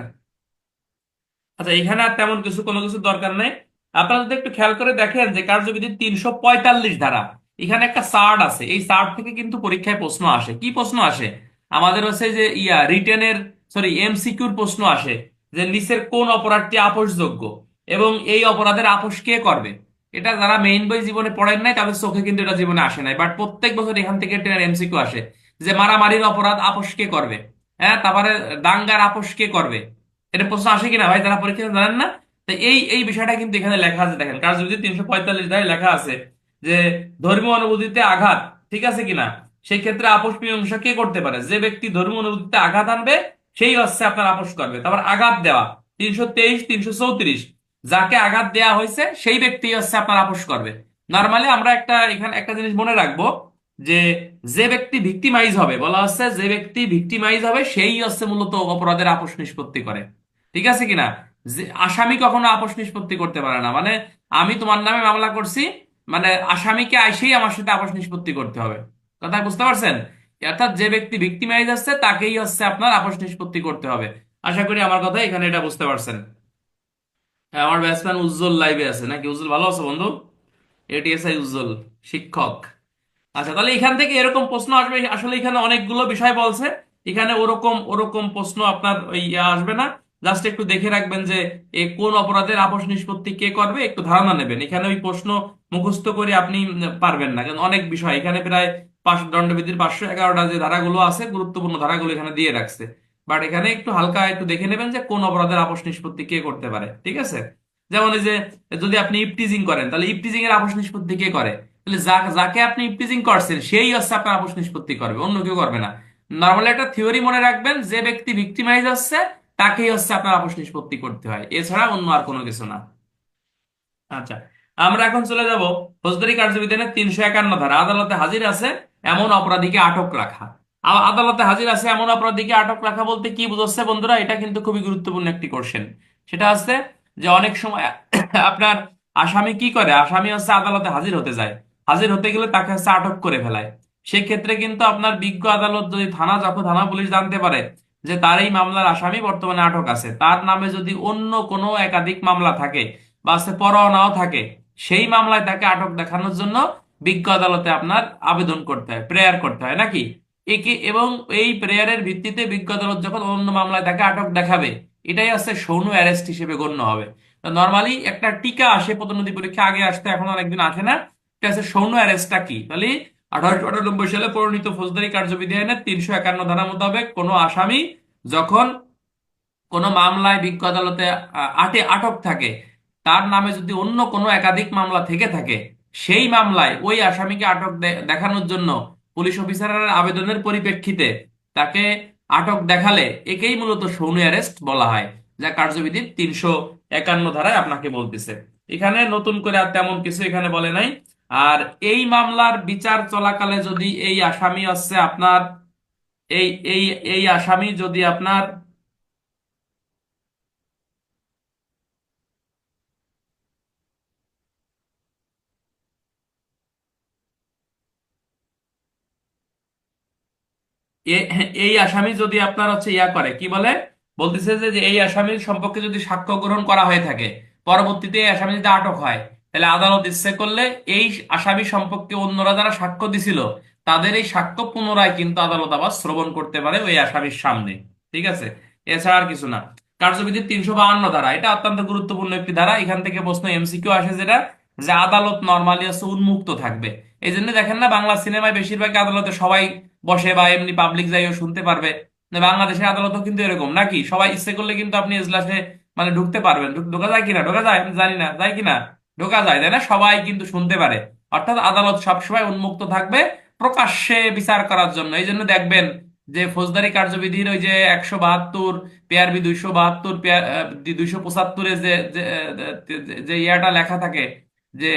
আচ্ছা এখানে আর তেমন কিছু কোনো কিছু দরকার নেই। আপনারা যদি একটু খেয়াল করে দেখেন যে কার্যবিধির 345 ধারা, এখানে একটা সার্ট আছে। এই সার্ট থেকে কিন্তু পরীক্ষায় প্রশ্ন আসে। কি প্রশ্ন আসে? আমাদের হচ্ছে যে রিটেনের, সরি এমসিকিউর প্রশ্ন আসে যে নিচের কোন অপরাধটি আপোষযোগ্য এবং এই অপরাধের আপোষ কে করবে? এটা যারা মেইন বই জীবনে পড়েন নাই তাদের চোখে কিন্তু এটা জীবনে আসে নাই, বাট প্রত্যেক বছর এখান থেকে এমসিকিউ আসে যে মারামারির অপরাধ আপোষ কে করবে। হ্যাঁ, তারপরে দাঙ্গার আপোষ কে করবে? এটা প্রশ্ন আসে কিনা ভাই, যারা পরীক্ষা জানেন না? তো এই এই বিষয়টা কিন্তু এখানে লেখা আছে। দেখেন কার্যবিধি 345 ধারায় লেখা আছে যে ধর্মীয় অনুভূতিতে আঘাত, ঠিক আছে কিনা, সেই ক্ষেত্রে আপোষ মীমাংসা কে করতে পারে? যে ব্যক্তি ধর্মীয় অনুভূতিতে আঘাত আনবে সেই হচ্ছে আপনার আপোষ করবে। তারপর আঘাত দেওয়া, 323, 334, যাকে আঘাত দেওয়া হয়েছে সেই ব্যক্তি হচ্ছে আপনার আপোষ করবে। নর্মালি আমরা এখানে একটা জিনিস মনে রাখবো, যে যে ব্যক্তি ভিক্টিমাইজ হবে, বলা হচ্ছে যে ব্যক্তি ভিক্টিমাইজ হবে সেই হচ্ছে মূলত অপরাধের আপোষ নিষ্পত্তি করে। ঠিক আছে কিনা? যে আসামি কখনো আপোষ নিষ্পত্তি করতে পারে না। মানে আমি তোমার নামে মামলা করছি, মানে আসামিকে আইসেই আমার সাথে আপোষ নিষ্পত্তি করতে হবে। কথা বুঝতে পারছেন? অর্থাৎ যে ব্যক্তি ভিক্টিমাইজ আছে তাকেই হচ্ছে আপনার আপোষ নিষ্পত্তি করতে হবে। আশা করি আমার কথা এখানে এটা বুঝতে পারছেন। হ্যাঁ, আমার ব্যাটসম্যান উজ্জ্বল লাইভে আছে নাকি? উজ্জ্বল ভালো আছে বন্ধু? এটিএসআই উজ্জ্বল, শিক্ষক। আচ্ছা, তাহলে এখান থেকে এরকম প্রশ্ন আসবে। আসলে এখানে অনেকগুলো বিষয় বলছে, এখানে ওরকম ওরকম প্রশ্ন আপনার ওই আসবে না। জাস্ট একটু দেখে রাখবেন যে কোন অপরাধের আপোষ নিষ্পত্তি কে করবে, একটু ধারণা নেবেন। এখানে ওই প্রশ্ন মুখস্থ করে আপনি পারবেন না, কারণ অনেক বিষয় এখানে প্রায় দণ্ডবিধির 511টা যে ধারাগুলো আছে, গুরুত্বপূর্ণ ধারাগুলো এখানে দিয়ে রাখছে। বাট এখানে একটু হালকা একটু দেখে নেবেন যে কোন অপরাধের আপোষ নিষ্পত্তি কে করতে পারে। ঠিক আছে? যেমন এই যে যদি আপনি ইপটিজিং করেন, তাহলে ইপটিজিং এর আপোষ নিষ্পত্তি কে করে? তাহলে যাকে আপনি ইপটিজিং করছেন সেই হচ্ছে আপনার আপোষ নিষ্পত্তি করবে, অন্য কেউ করবে না। নর্মালি একটা থিওরি মনে রাখবেন, যে ব্যক্তি ভিক্টিমাইজ হচ্ছে তাকেই হচ্ছে আপনার আপোষ নিষ্পত্তি করতে হয়, এছাড়া অন্য আর কোনো কিছু না। আচ্ছা, আমরা এখন চলে যাব ফৌজদারি কার্যবিধানের 351 ধারা, আদালতে হাজির আছে এমন অপরাধীকে আটক রাখা। আদালতে হাজির আছে এমন অপরাধীকে আটক রাখা বলতে কি বুঝাচ্ছে বন্ধুরা? এটা কিন্তু খুবই গুরুত্বপূর্ণ একটি কোশ্চেন। সেটা হচ্ছে যে অনেক সময় আপনার আসামি কি করে, আসামি হচ্ছে আদালতে হাজির হতে যায়, হাজির হতে গেলে তাকে হচ্ছে আটক করে ফেলায়। সেক্ষেত্রে কিন্তু আপনার বিজ্ঞ আদালত, যদি থানা পুলিশ জানতে পারে যে তার এই মামলার আসামি বর্তমানে আটক আছে, তার নামে যদি অন্য কোনো একাধিক মামলা থাকে বা আছে পরোয়ানাও থাকে, সেই মামলায় তাকে আটক দেখানোর জন্য বিজ্ঞ আদালতে আপনার আবেদন করতে হয়, প্রেয়ার করতে হয় নাকি? এবং এই প্রেয়ারের ভিত্তিতে বিজ্ঞ আদালত যখন অন্য মামলায় তাকে আটক দেখাবে, এটাই হচ্ছে সৌন্য অ্যারেস্ট হিসেবে গণ্য হবে। নর্মালি একটা টিকা আসে পদোন্নতি পরীক্ষা, আগে আসতে এখন অনেকদিন আসে না। এটা হচ্ছে সৌন্য অ্যারেস্টটা কি? তাহলে 1898 সালে প্রণীত ফৌজদারি কার্যবিধি আইনের 351 ধারা মোতাবেক কোনো আসামি যখন কোনো মামলায় বিজ্ঞ আদালতে আটক থাকে, তার নামে যদি অন্য কোনো একাধিক মামলা থেকে থাকে, সেই মামলায় ওই আসামিকে আটক দেখানোর জন্য পুলিশ অফিসারের আবেদনের পরিপ্রেক্ষিতে তাকে আটক দেখালে একেই মূলত সৌম্য অ্যারেস্ট বলা হয়, যা কার্যবিধির 351 ধারায় আপনাকে বলতেছে। এখানে নতুন করে আর তেমন কিছু এখানে বলে নাই। আর এই মামলার বিচার চলাকালে যদি এই আসামি হচ্ছে আপনার এই এই এই আসামি যদি আপনার এই আসামি যদি আপনার হচ্ছে ইয়া করে, কি বলে, বলতেছে যে এই আসামির সম্পর্কে যদি সাক্ষ্য গ্রহণ করা হয়ে থাকে, পরবর্তীতে এই আসামি যদি আটক হয়, তাহলে আদালত ইচ্ছে করলে এই আসামি সম্পর্কে অন্যরা যারা সাক্ষ্য দিছিল তাদের এই সাক্ষ্য পুনরায় কিন্তু আদালত আবার শ্রবণ করতে পারে ওই আসামির সামনে। ঠিক আছে? এছাড়া আর কিছু না। কার্যবিধির 352 ধারা, এটা অত্যন্ত গুরুত্বপূর্ণ একটি ধারা। এখান থেকে প্রশ্ন এমসিকিউ আসে, যেটা যে আদালত নর্মালি হচ্ছে উন্মুক্ত থাকবে। এই জন্য দেখেন না, বাংলা সিনেমায় বেশিরভাগ আদালতে সবাই বসে, বা এমনি পাবলিক যাইও শুনতে পারবে। না, বাংলাদেশের আদালতও কিন্তু এরকম নাকি? সবাই ইচ্ছে করলে কিন্তু আপনি এজলাসে মানে ঢুকতে পারবেন। ঢোকা যায় কিনা, ঢোকা যায় আমি জানি না, যায় কিনা, ঢোকা যায়, তাই না? সবাই কিন্তু শুনতে পারে। অর্থাৎ আদালত সবসময় উন্মুক্ত থাকবে প্রকাশ্যে বিচার করার জন্য। এই জন্য দেখবেন যে ফৌজদারি কার্যবিধির ওই যে 172, পিআরবি 272, 275-এ যে যে যে ইয়াটা লেখা থাকে যে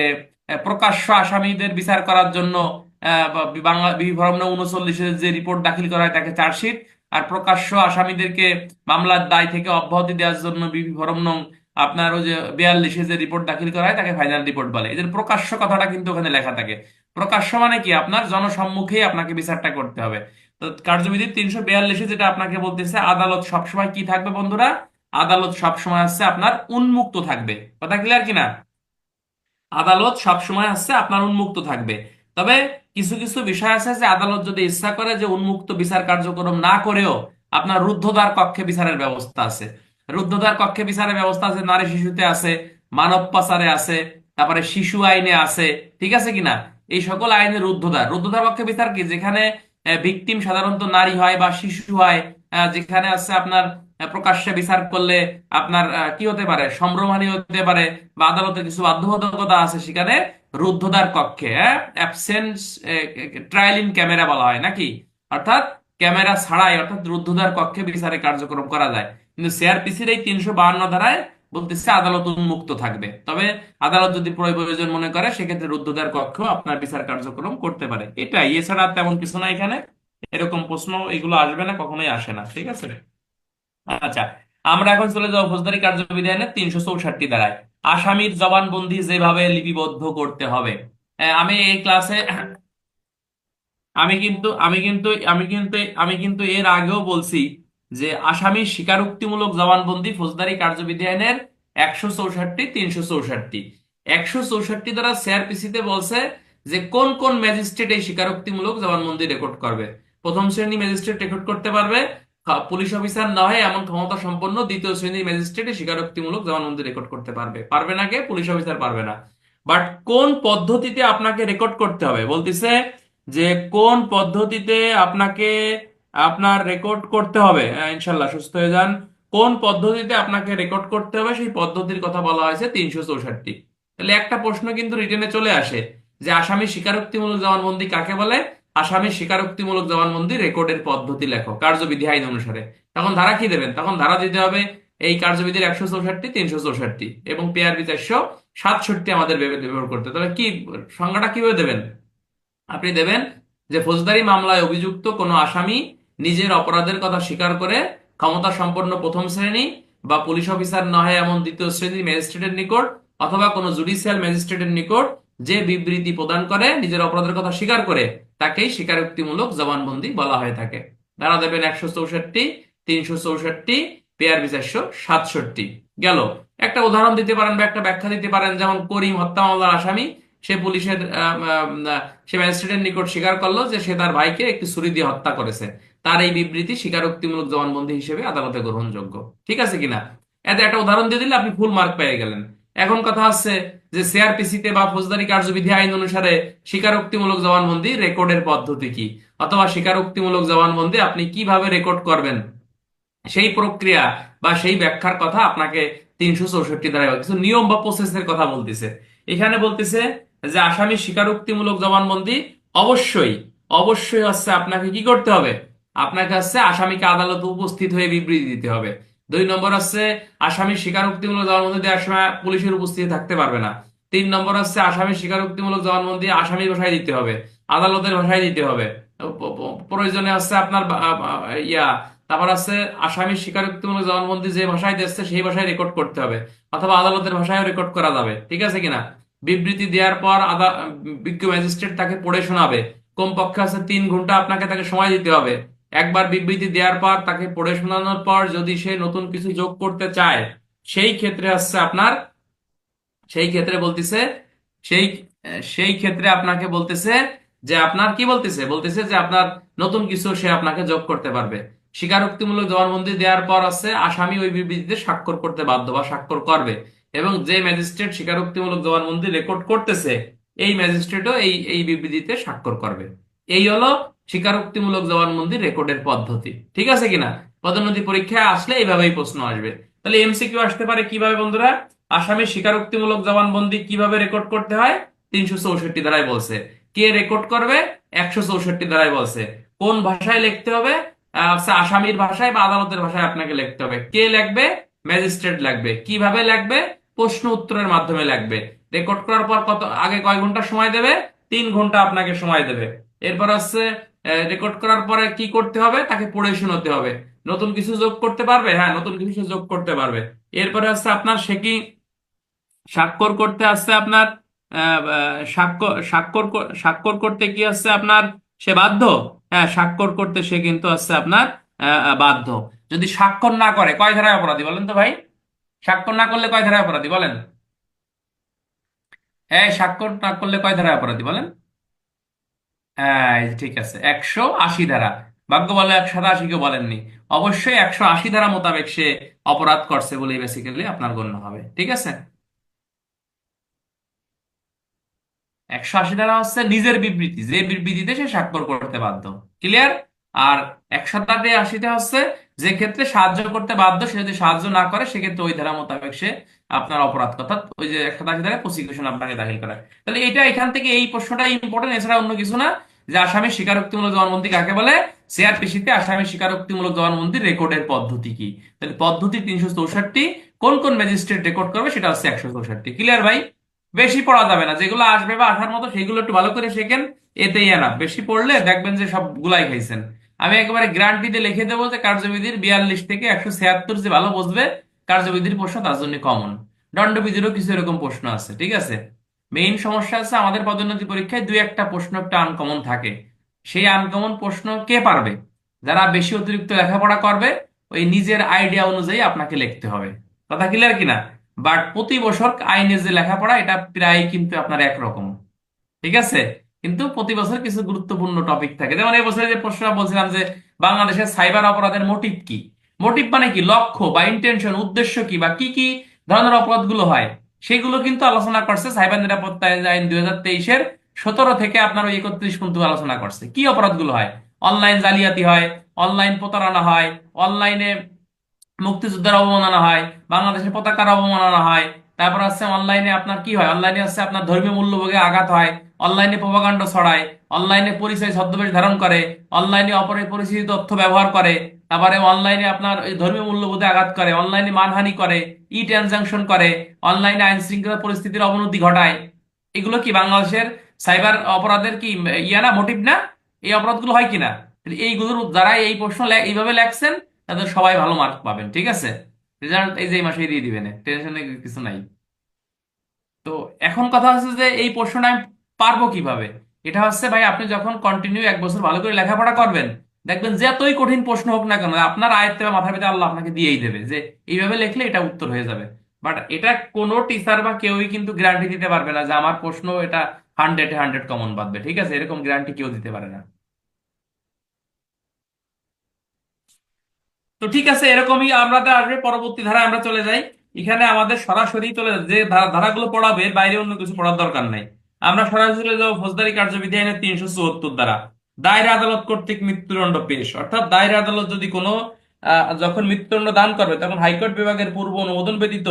প্রকাশ্য আসামিদের বিচার করার জন্য বা বাংলা বিবরণ 39-এর যে রিপোর্ট দাখিল করা হয় তাকে চার্জশিট, আর প্রকাশ্য আসামিদেরকে মামলার দায় থেকে অব্যাহতি দেওয়ার জন্য বিবরণ আপনার ওই যে 42-এ যে রিপোর্ট দাখিল করা হয় তাকে ফাইনাল রিপোর্ট বলে। এদের প্রকাশ্য কথাটা কিন্তু ওখানে লেখা থাকে। প্রকাশ্য মানে কি? আপনার জনসম্মুখেই আপনাকে বিচারটা করতে হবে। তো কার্যবিধি 342-এ যেটা আপনাকে বলতেছে, আদালত সবসময় কি থাকবে বন্ধুরা? আদালত সবসময় হচ্ছে আপনার উন্মুক্ত থাকবে। কথা ক্লিয়ার কিনা? আদালত সবসময় হচ্ছে আপনার উন্মুক্ত থাকবে। তবে কিছু কিছু বিষয় আছে যে আদালত যদি ইচ্ছা করে যে উন্মুক্ত বিচার কার্যক্রম না করেও আপনার রুদ্ধদ্বার কক্ষে বিচারের ব্যবস্থা আছে। রুদ্ধদ্বার কক্ষে বিচারের ব্যবস্থা আছে, নারী শিশুতে আছে, মানব পাচারে আছে, তারপরে শিশু আইনে আছে। ঠিক আছে কিনা? এই সকল আইনে রুদ্ধদ্বার, রুদ্ধদ্বার কক্ষে বিচার কি? যেখানে ভিকটিম সাধারণত নারী হয় বা শিশু হয়, যেখানে আছে আপনার প্রকাশ্যে বিচার করলে আপনার কি হতে পারে, সম্ভ্রমহানি হতে পারে, বা আদালতের কিছু বাধ্যবাধকতা আছে সেখানে। রুদ্ধদ্বার কক্ষে, অ্যাবসেন্স ট্রায়াল ইন ক্যামেরা বলা হয় নাকি? অর্থাৎ ক্যামেরা ছাড়াই অর্থাৎ রুদ্ধদ্বার কক্ষে বিচারের কার্যক্রম করা যায়। কিন্তু সিআরপিসির এই 352 ধারায় বলতেছে আদালত উন্মুক্ত থাকবে, তবে আদালত যদি প্রয়োজন মনে করে সেক্ষেত্রে রুদ্ধদ্বার কক্ষেও আপনার বিচার কার্যক্রম করতে পারে। এটাই, এছাড়া আর তেমন কিছু না এখানে। এরকম প্রশ্ন এগুলো আসবে না, কখনোই আসে না, ঠিক আছে। আচ্ছা, আমরা এখন চলে যাবো ফৌজদারি কার্যবিধানের 364 ধারায়। আসামির জবানবন্দি যেভাবে লিপিবদ্ধ করতে হবে। আমি এই ক্লাসে আমি কিন্তু এর আগেও বলছি যে আসামির স্বীকারোক্তিমূলক জবানবন্দি ফৌজদারি কার্যবিধি আইনের 164, 364, 164 দ্বারা সিআরপিসি তে বলছে যে কোন কোন ম্যাজিস্ট্রেট এই স্বীকারোক্তিমূলক জবানবন্দি রেকর্ড করবে। প্রথম শ্রেণী ম্যাজিস্ট্রেট রেকর্ড করতে পারবে, পুলিশ অফিসার নয় এমন ক্ষমতা সম্পন্ন দ্বিতীয় শ্রেণীর ম্যাজিস্ট্রেট এই স্বীকারোক্তিমূলক জবানবন্দি রেকর্ড করতে পারবে। পারবে না কে? পুলিশ অফিসার পারবে না। বাট কোন পদ্ধতিতে আপনাকে রেকর্ড করতে হবে বলতেছে, যে কোন পদ্ধতিতে আপনাকে আপনার রেকর্ড করতে হবে। ইনশাল্লাহ সুস্থ হয়ে যান। কোন পদ্ধতিতে আপনাকে রেকর্ড করতে হবে সেই পদ্ধতির কথা বলা হয়েছে 364। তাহলে একটা প্রশ্ন কিন্তু রিটেনে চলে আসে যে আসামি স্বীকারোক্তিমূলক জবানবন্দি কাকে বলে। আসামি স্বীকারোক্তিমূলক জবানবন্দি রেকর্ডের পদ্ধতি লেখো কার্যবিধি আইন অনুসারে। তখন ধারা কি দেবেন? তখন ধারা দিতে হবে এই কার্যবিধির 164, 364 এবং পিআরবি 467 আমাদের ব্যবহার করতে। তবে কি সংজ্ঞাটা কিভাবে দেবেন? আপনি দেবেন যে ফৌজদারি মামলায় অভিযুক্ত কোনো আসামি নিজের অপরাধের কথা স্বীকার করে ক্ষমতা সম্পন্ন প্রথম শ্রেণী বা পুলিশ অফিসার নহে এমন দ্বিতীয় শ্রেণীর ম্যাজিস্ট্রেটের নিকট অথবা কোনো জুডিশিয়াল ম্যাজিস্ট্রেটের নিকট যে বিবৃতি প্রদান করে নিজের অপরাধের কথা স্বীকার করে তাকেই স্বীকারোক্তিমূলক জবানবন্দি বলা হয়ে থাকে। ধারা দেবেন 164, 364, পিআরবি 467। গেল। একটা উদাহরণ দিতে পারেন বা একটা ব্যাখ্যা দিতে পারেন, যেমন করিম হত্যা মামলার আসামি, সে পুলিশের সে ম্যাজিস্ট্রেটের নিকট স্বীকার করলো যে সে তার ভাইকে একটি ছুরি দিয়ে হত্যা করেছে। তার এই বিবৃতি স্বীকারোক্তিমূলক জবানবন্দি হিসেবে আদালতে গ্রহণযোগ্য। ঠিক আছে কিনা? এতে একটা উদাহরণ দিয়ে দিলে আপনি ফুল মার্ক পেয়ে গেলেন। এখন কথা হচ্ছে যে সিআরপিসি তে বা ফৌজদারি কার্যবিধি আইন অনুসারে স্বীকারোক্তিমূলক জবানবন্দি রেকর্ডের পদ্ধতি কি, অথবা স্বীকারোক্তিমূলক জবানবন্দি আপনি কিভাবে রেকর্ড করবেন সেই প্রক্রিয়া বা সেই ব্যাখ্যার কথা আপনাকে 364 ধারায় কিছু নিয়ম বা প্রসেসের কথা বলতেছে। এখানে বলতেছে যে আসামি স্বীকারোক্তিমূলক জবানবন্দি অবশ্যই অবশ্যই হচ্ছে আপনাকে কি করতে হবে? আপনাকে হচ্ছে আসামিকে আদালতে উপস্থিত হয়ে বিবৃতি দিতে হবে। 2 নম্বর হচ্ছে আসামি স্বীকারোক্তিমূলক জবানবন্দি দেওয়ার সময় পুলিশের উপস্থিতি থাকতে পারবে না। 3 নম্বর হচ্ছে আসামি স্বীকারোক্তিমূলক জবানবন্দি আসামির ভাষায় দিতে হবে, আদালতের ভাষায় দিতে হবে। প্রয়োজনে হচ্ছে আপনার ইয়া তারপর আছে আসামির স্বীকারোক্তিমূলক জবানবন্দি যে ভাষায় দিচ্ছে সেই ভাষায় রেকর্ড করতে হবে, অথবা আদালতের ভাষায়ও রেকর্ড করা যাবে। ঠিক আছে কিনা? বিবৃতি দেওয়ার পর বিজ্ঞ ম্যাজিস্ট্রেট তাকে পড়ে শোনাবে। কমপক্ষে আছে 3 ঘন্টা আপনাকে তাকে সময় দিতে হবে। একবার বিবৃতি দেওয়ার পর তাকে পড়ে শোনানোর পর যদি সে নতুন কিছু যোগ করতে চায় সেই ক্ষেত্রে হচ্ছে আপনার সেই ক্ষেত্রে বলতেছে সেই সেই ক্ষেত্রে আপনাকে বলতেছে যে আপনার কি বলতেছে বলতেছে যে আপনার নতুন কিছু সে আপনাকে যোগ করতে পারবে। স্বীকারোক্তিমূলক জবানবন্দি দেওয়ার পর আছে আসামি ওই বিবৃতিতে স্বাক্ষর করতে বাধ্য বা স্বাক্ষর করবে, এবং যে ম্যাজিস্ট্রেট স্বীকারোক্তিমূলক জবানবন্দি রেকর্ড করতেছে এই ম্যাজিস্ট্রেটও এই এই বিবৃতিতে স্বাক্ষর করবে। এই হলো স্বীকারোক্তিমূলক জবানবন্দি রেকর্ডের পদ্ধতি। ঠিক আছে কিনা? পদোন্নতি পরীক্ষায় আসলে এইভাবেই প্রশ্ন আসবে। তাহলে এমসিকিউ আসতে পারে কিভাবে বন্ধুরা? আসামির স্বীকারোক্তিমূলক জবানবন্দি কিভাবে রেকর্ড করতে হয়? 364 ধারায় বলছে। কে রেকর্ড করবে? 164 ধারায় বলছে। কোন ভাষায় লিখতে হবে? আসামির ভাষায় বা আদালতের ভাষায় আপনাকে লিখতে হবে। কে লিখবে? ম্যাজিস্ট্রেট লাগবে। কিভাবে লাগবে? প্রশ্ন উত্তরের মাধ্যমে লাগবে। রেকর্ড করার পর আগে কয় ঘন্টা সময় দেবে? 3 ঘন্টা আপনাকে সময় দেবে। এরপর হচ্ছে রেকর্ড করার পরে কি করতে হবে? তাকে পড়ে শোনাতে হবে। নতুন কিছু যোগ করতে পারবে? হ্যাঁ, নতুন কিছু সে যোগ করতে পারবে। এরপরে হচ্ছে আপনার সে কি স্বাক্ষর করতে আসছে আপনার স্বাক্ষর করতে কি আসছে আপনার সে বাধ্য? হ্যাঁ, স্বাক্ষর করতে সে কিন্তু আসছে আপনার বাধ্য। যদি স্বাক্ষর না করে কয় ধারায় অপরাধী বলেন তো ভাই? স্বাক্ষর না করলে কয় ধারায় অপরাধী বলেন? হ্যাঁ, স্বাক্ষর না করলে কয় ধারায় অপরাধী বলেন? হ্যাঁ, এই যে ঠিক আছে, 180 ধারা। ভাগ্য বলে 187 কেউ বলেননি। অবশ্যই 180 ধারা মোতাবেক সে অপরাধ করছে বলেই বেসিক্যালি আপনার গণ্য হবে। ঠিক আছে। 180 ধারা হচ্ছে নিজের বিবৃতি, যে বিবৃতিতে সে স্বাক্ষর করতে বাধ্য। ক্লিয়ার? আর 187 হচ্ছে যে ক্ষেত্রে সাহায্য করতে বাধ্য, সে যদি সাহায্য না করে সেক্ষেত্রে ওই ধারা মোতাবেক সে আপনার অপরাধ, অর্থাৎ ওই যে 187 ধারায় প্রসিকিউশন আপনাকে দাখিল করে। তাহলে এটা এখান থেকে এই প্রশ্নটা ইম্পর্টেন্ট, এছাড়া অন্য কিছু না। যে আসামি স্বীকারোক্তিমূলক জবানবন্দি কাকে বলে। সিআরপিসিতে আসামি স্বীকারোক্তিমূলক জবানবন্দির রেকর্ডের পদ্ধতি কি। তাহলে পদ্ধতি 364, কোন কোন ম্যাজিস্ট্রেট রেকর্ড করবে সেটা হচ্ছে 164। ক্লিয়ার ভাই? বেশি পড়া যাবে না, যেগুলো আসবে বা আসার মতো সেগুলো একটু ভালো করে শেখেন, এতেই না। বেশি পড়লে দেখবেন যে সব গুলাই খাইছেন। আমি একেবারে গ্যারান্টিতে লিখে দেবো যে কার্যবিধির 42 থেকে 176 যে ভালো বুঝবে কার্যবিধির প্রশ্ন তার জন্য কমন। দণ্ডবিধিরও কিছু এরকম প্রশ্ন আছে, ঠিক আছে। মেইন সমস্যা আছে আমাদের পদোন্নতি পরীক্ষায় দুই একটা প্রশ্ন একটা আনকমন থাকে। সেই আনকমন প্রশ্ন কে পারবে? যারা বেশি অতিরিক্ত লেখাপড়া করবে, ওই নিজের আইডিয়া অনুযায়ী আপনাকে লিখতে হবে। কথা ক্লিয়ার কিনা? বাট প্রতি বছর আইনের যে লেখাপড়া এটা প্রায় কিন্তু আপনার একরকম, ঠিক আছে। কিন্তু প্রতি বছর কিছু গুরুত্বপূর্ণ টপিক থাকে, যেমন এই বছরে যে প্রশ্ন বলছিলাম যে বাংলাদেশের সাইবার অপরাধের মোটিভ কি। মোটিভ মানে কি, লক্ষ্য বা ইন্টেনশন, উদ্দেশ্য কি, বা কি কি ধরনের অপরাধগুলো হয়, সেগুলো কিন্তু আলোচনা করছে সাইবার নিরাপত্তা আইন 2023-এর 17 থেকে আপনার ওই 31 পর্যন্ত আলোচনা করছে কি অপরাধগুলো হয়। অনলাইন জালিয়াতি হয়, অনলাইন প্রতারণা হয়, অনলাইনে মুক্তিযোদ্ধার অবমাননা হয়, বাংলাদেশের পতাকার অবমাননা হয়, তারপর আছে অনলাইনে আপনার কি হয়, অনলাইনে আছে আপনার ধর্মীয় মূল্যবোধে আঘাত হয়, অনলাইনে প্রপাগান্ডা ছড়ায়, অনলাইনে পরিচয় ছদ্মবেশ ধারণ করে, অনলাইনে অপরের পরিচিত তথ্য ব্যবহার করে, তারপরে অনলাইনে আপনার এই ধর্মীয় মূল্যবোধে আঘাত করে, অনলাইনে মানহানি করে, ই ট্রানজাকশন করে, অনলাইনে আইন শৃঙ্খলা পরিস্থিতির অবনতি ঘটায়। এগুলো কি বাংলাদেশের সাইবার অপরাধের কি ইয়া না, মোটিভ না? এই অপরাধগুলো হয় কিনা? এইগুলোর যারা এই প্রশ্ন এইভাবে লেখছেন তাদের সবাই ভালো মার্ক পাবেন, ঠিক আছে। রেজাল্ট এই যে এই মাসেই দিয়ে দিবেন, টেনশনের কিছু নাই। তো এখন কথা হচ্ছে যে এই প্রশ্নটা আমি পারবো কিভাবে। এটা হচ্ছে ভাই, আপনি যখন কন্টিনিউ 1 বছর ভালো করে লেখাপড়া করবেন, দেখবেন যে এতই কঠিন প্রশ্ন হোক না কেন আপনার আয়ত্তে বা মাথার ভিতরে আল্লাহ আপনাকে দিয়েই দেবে যে এইভাবে লিখলে এটা উত্তর হয়ে যাবে। বাট এটা কোনো টিচার বা কেউই কিন্তু গ্যারান্টি দিতে পারবে না যে আমার প্রশ্ন এটা 100-এ 100 কমন পাবে, ঠিক আছে, এরকম গ্যারান্টি কেউ দিতে পারে না। তো ঠিক আছে, এরকমই আমরা তো আসবে পরবর্তী ধারায় আমরা চলে যাই। এখানে আমাদের সরাসরি চলে যে ধারাগুলো পড়াবে এর বাইরে অন্য কিছু পড়ার দরকার নাই। আমরা সরাসরি চলে যাবো ফৌজদারি কার্যবিধি আইনের 374 ধারা, দায়রা আদালত কর্তৃক মৃত্যুদণ্ড পেশ। অর্থাৎ দায়রা আদালত যদি কোনো যখন মৃত্যুদণ্ড দান করবে তখন হাইকোর্ট বিভাগের পূর্ব অনুমোদন ব্যতীত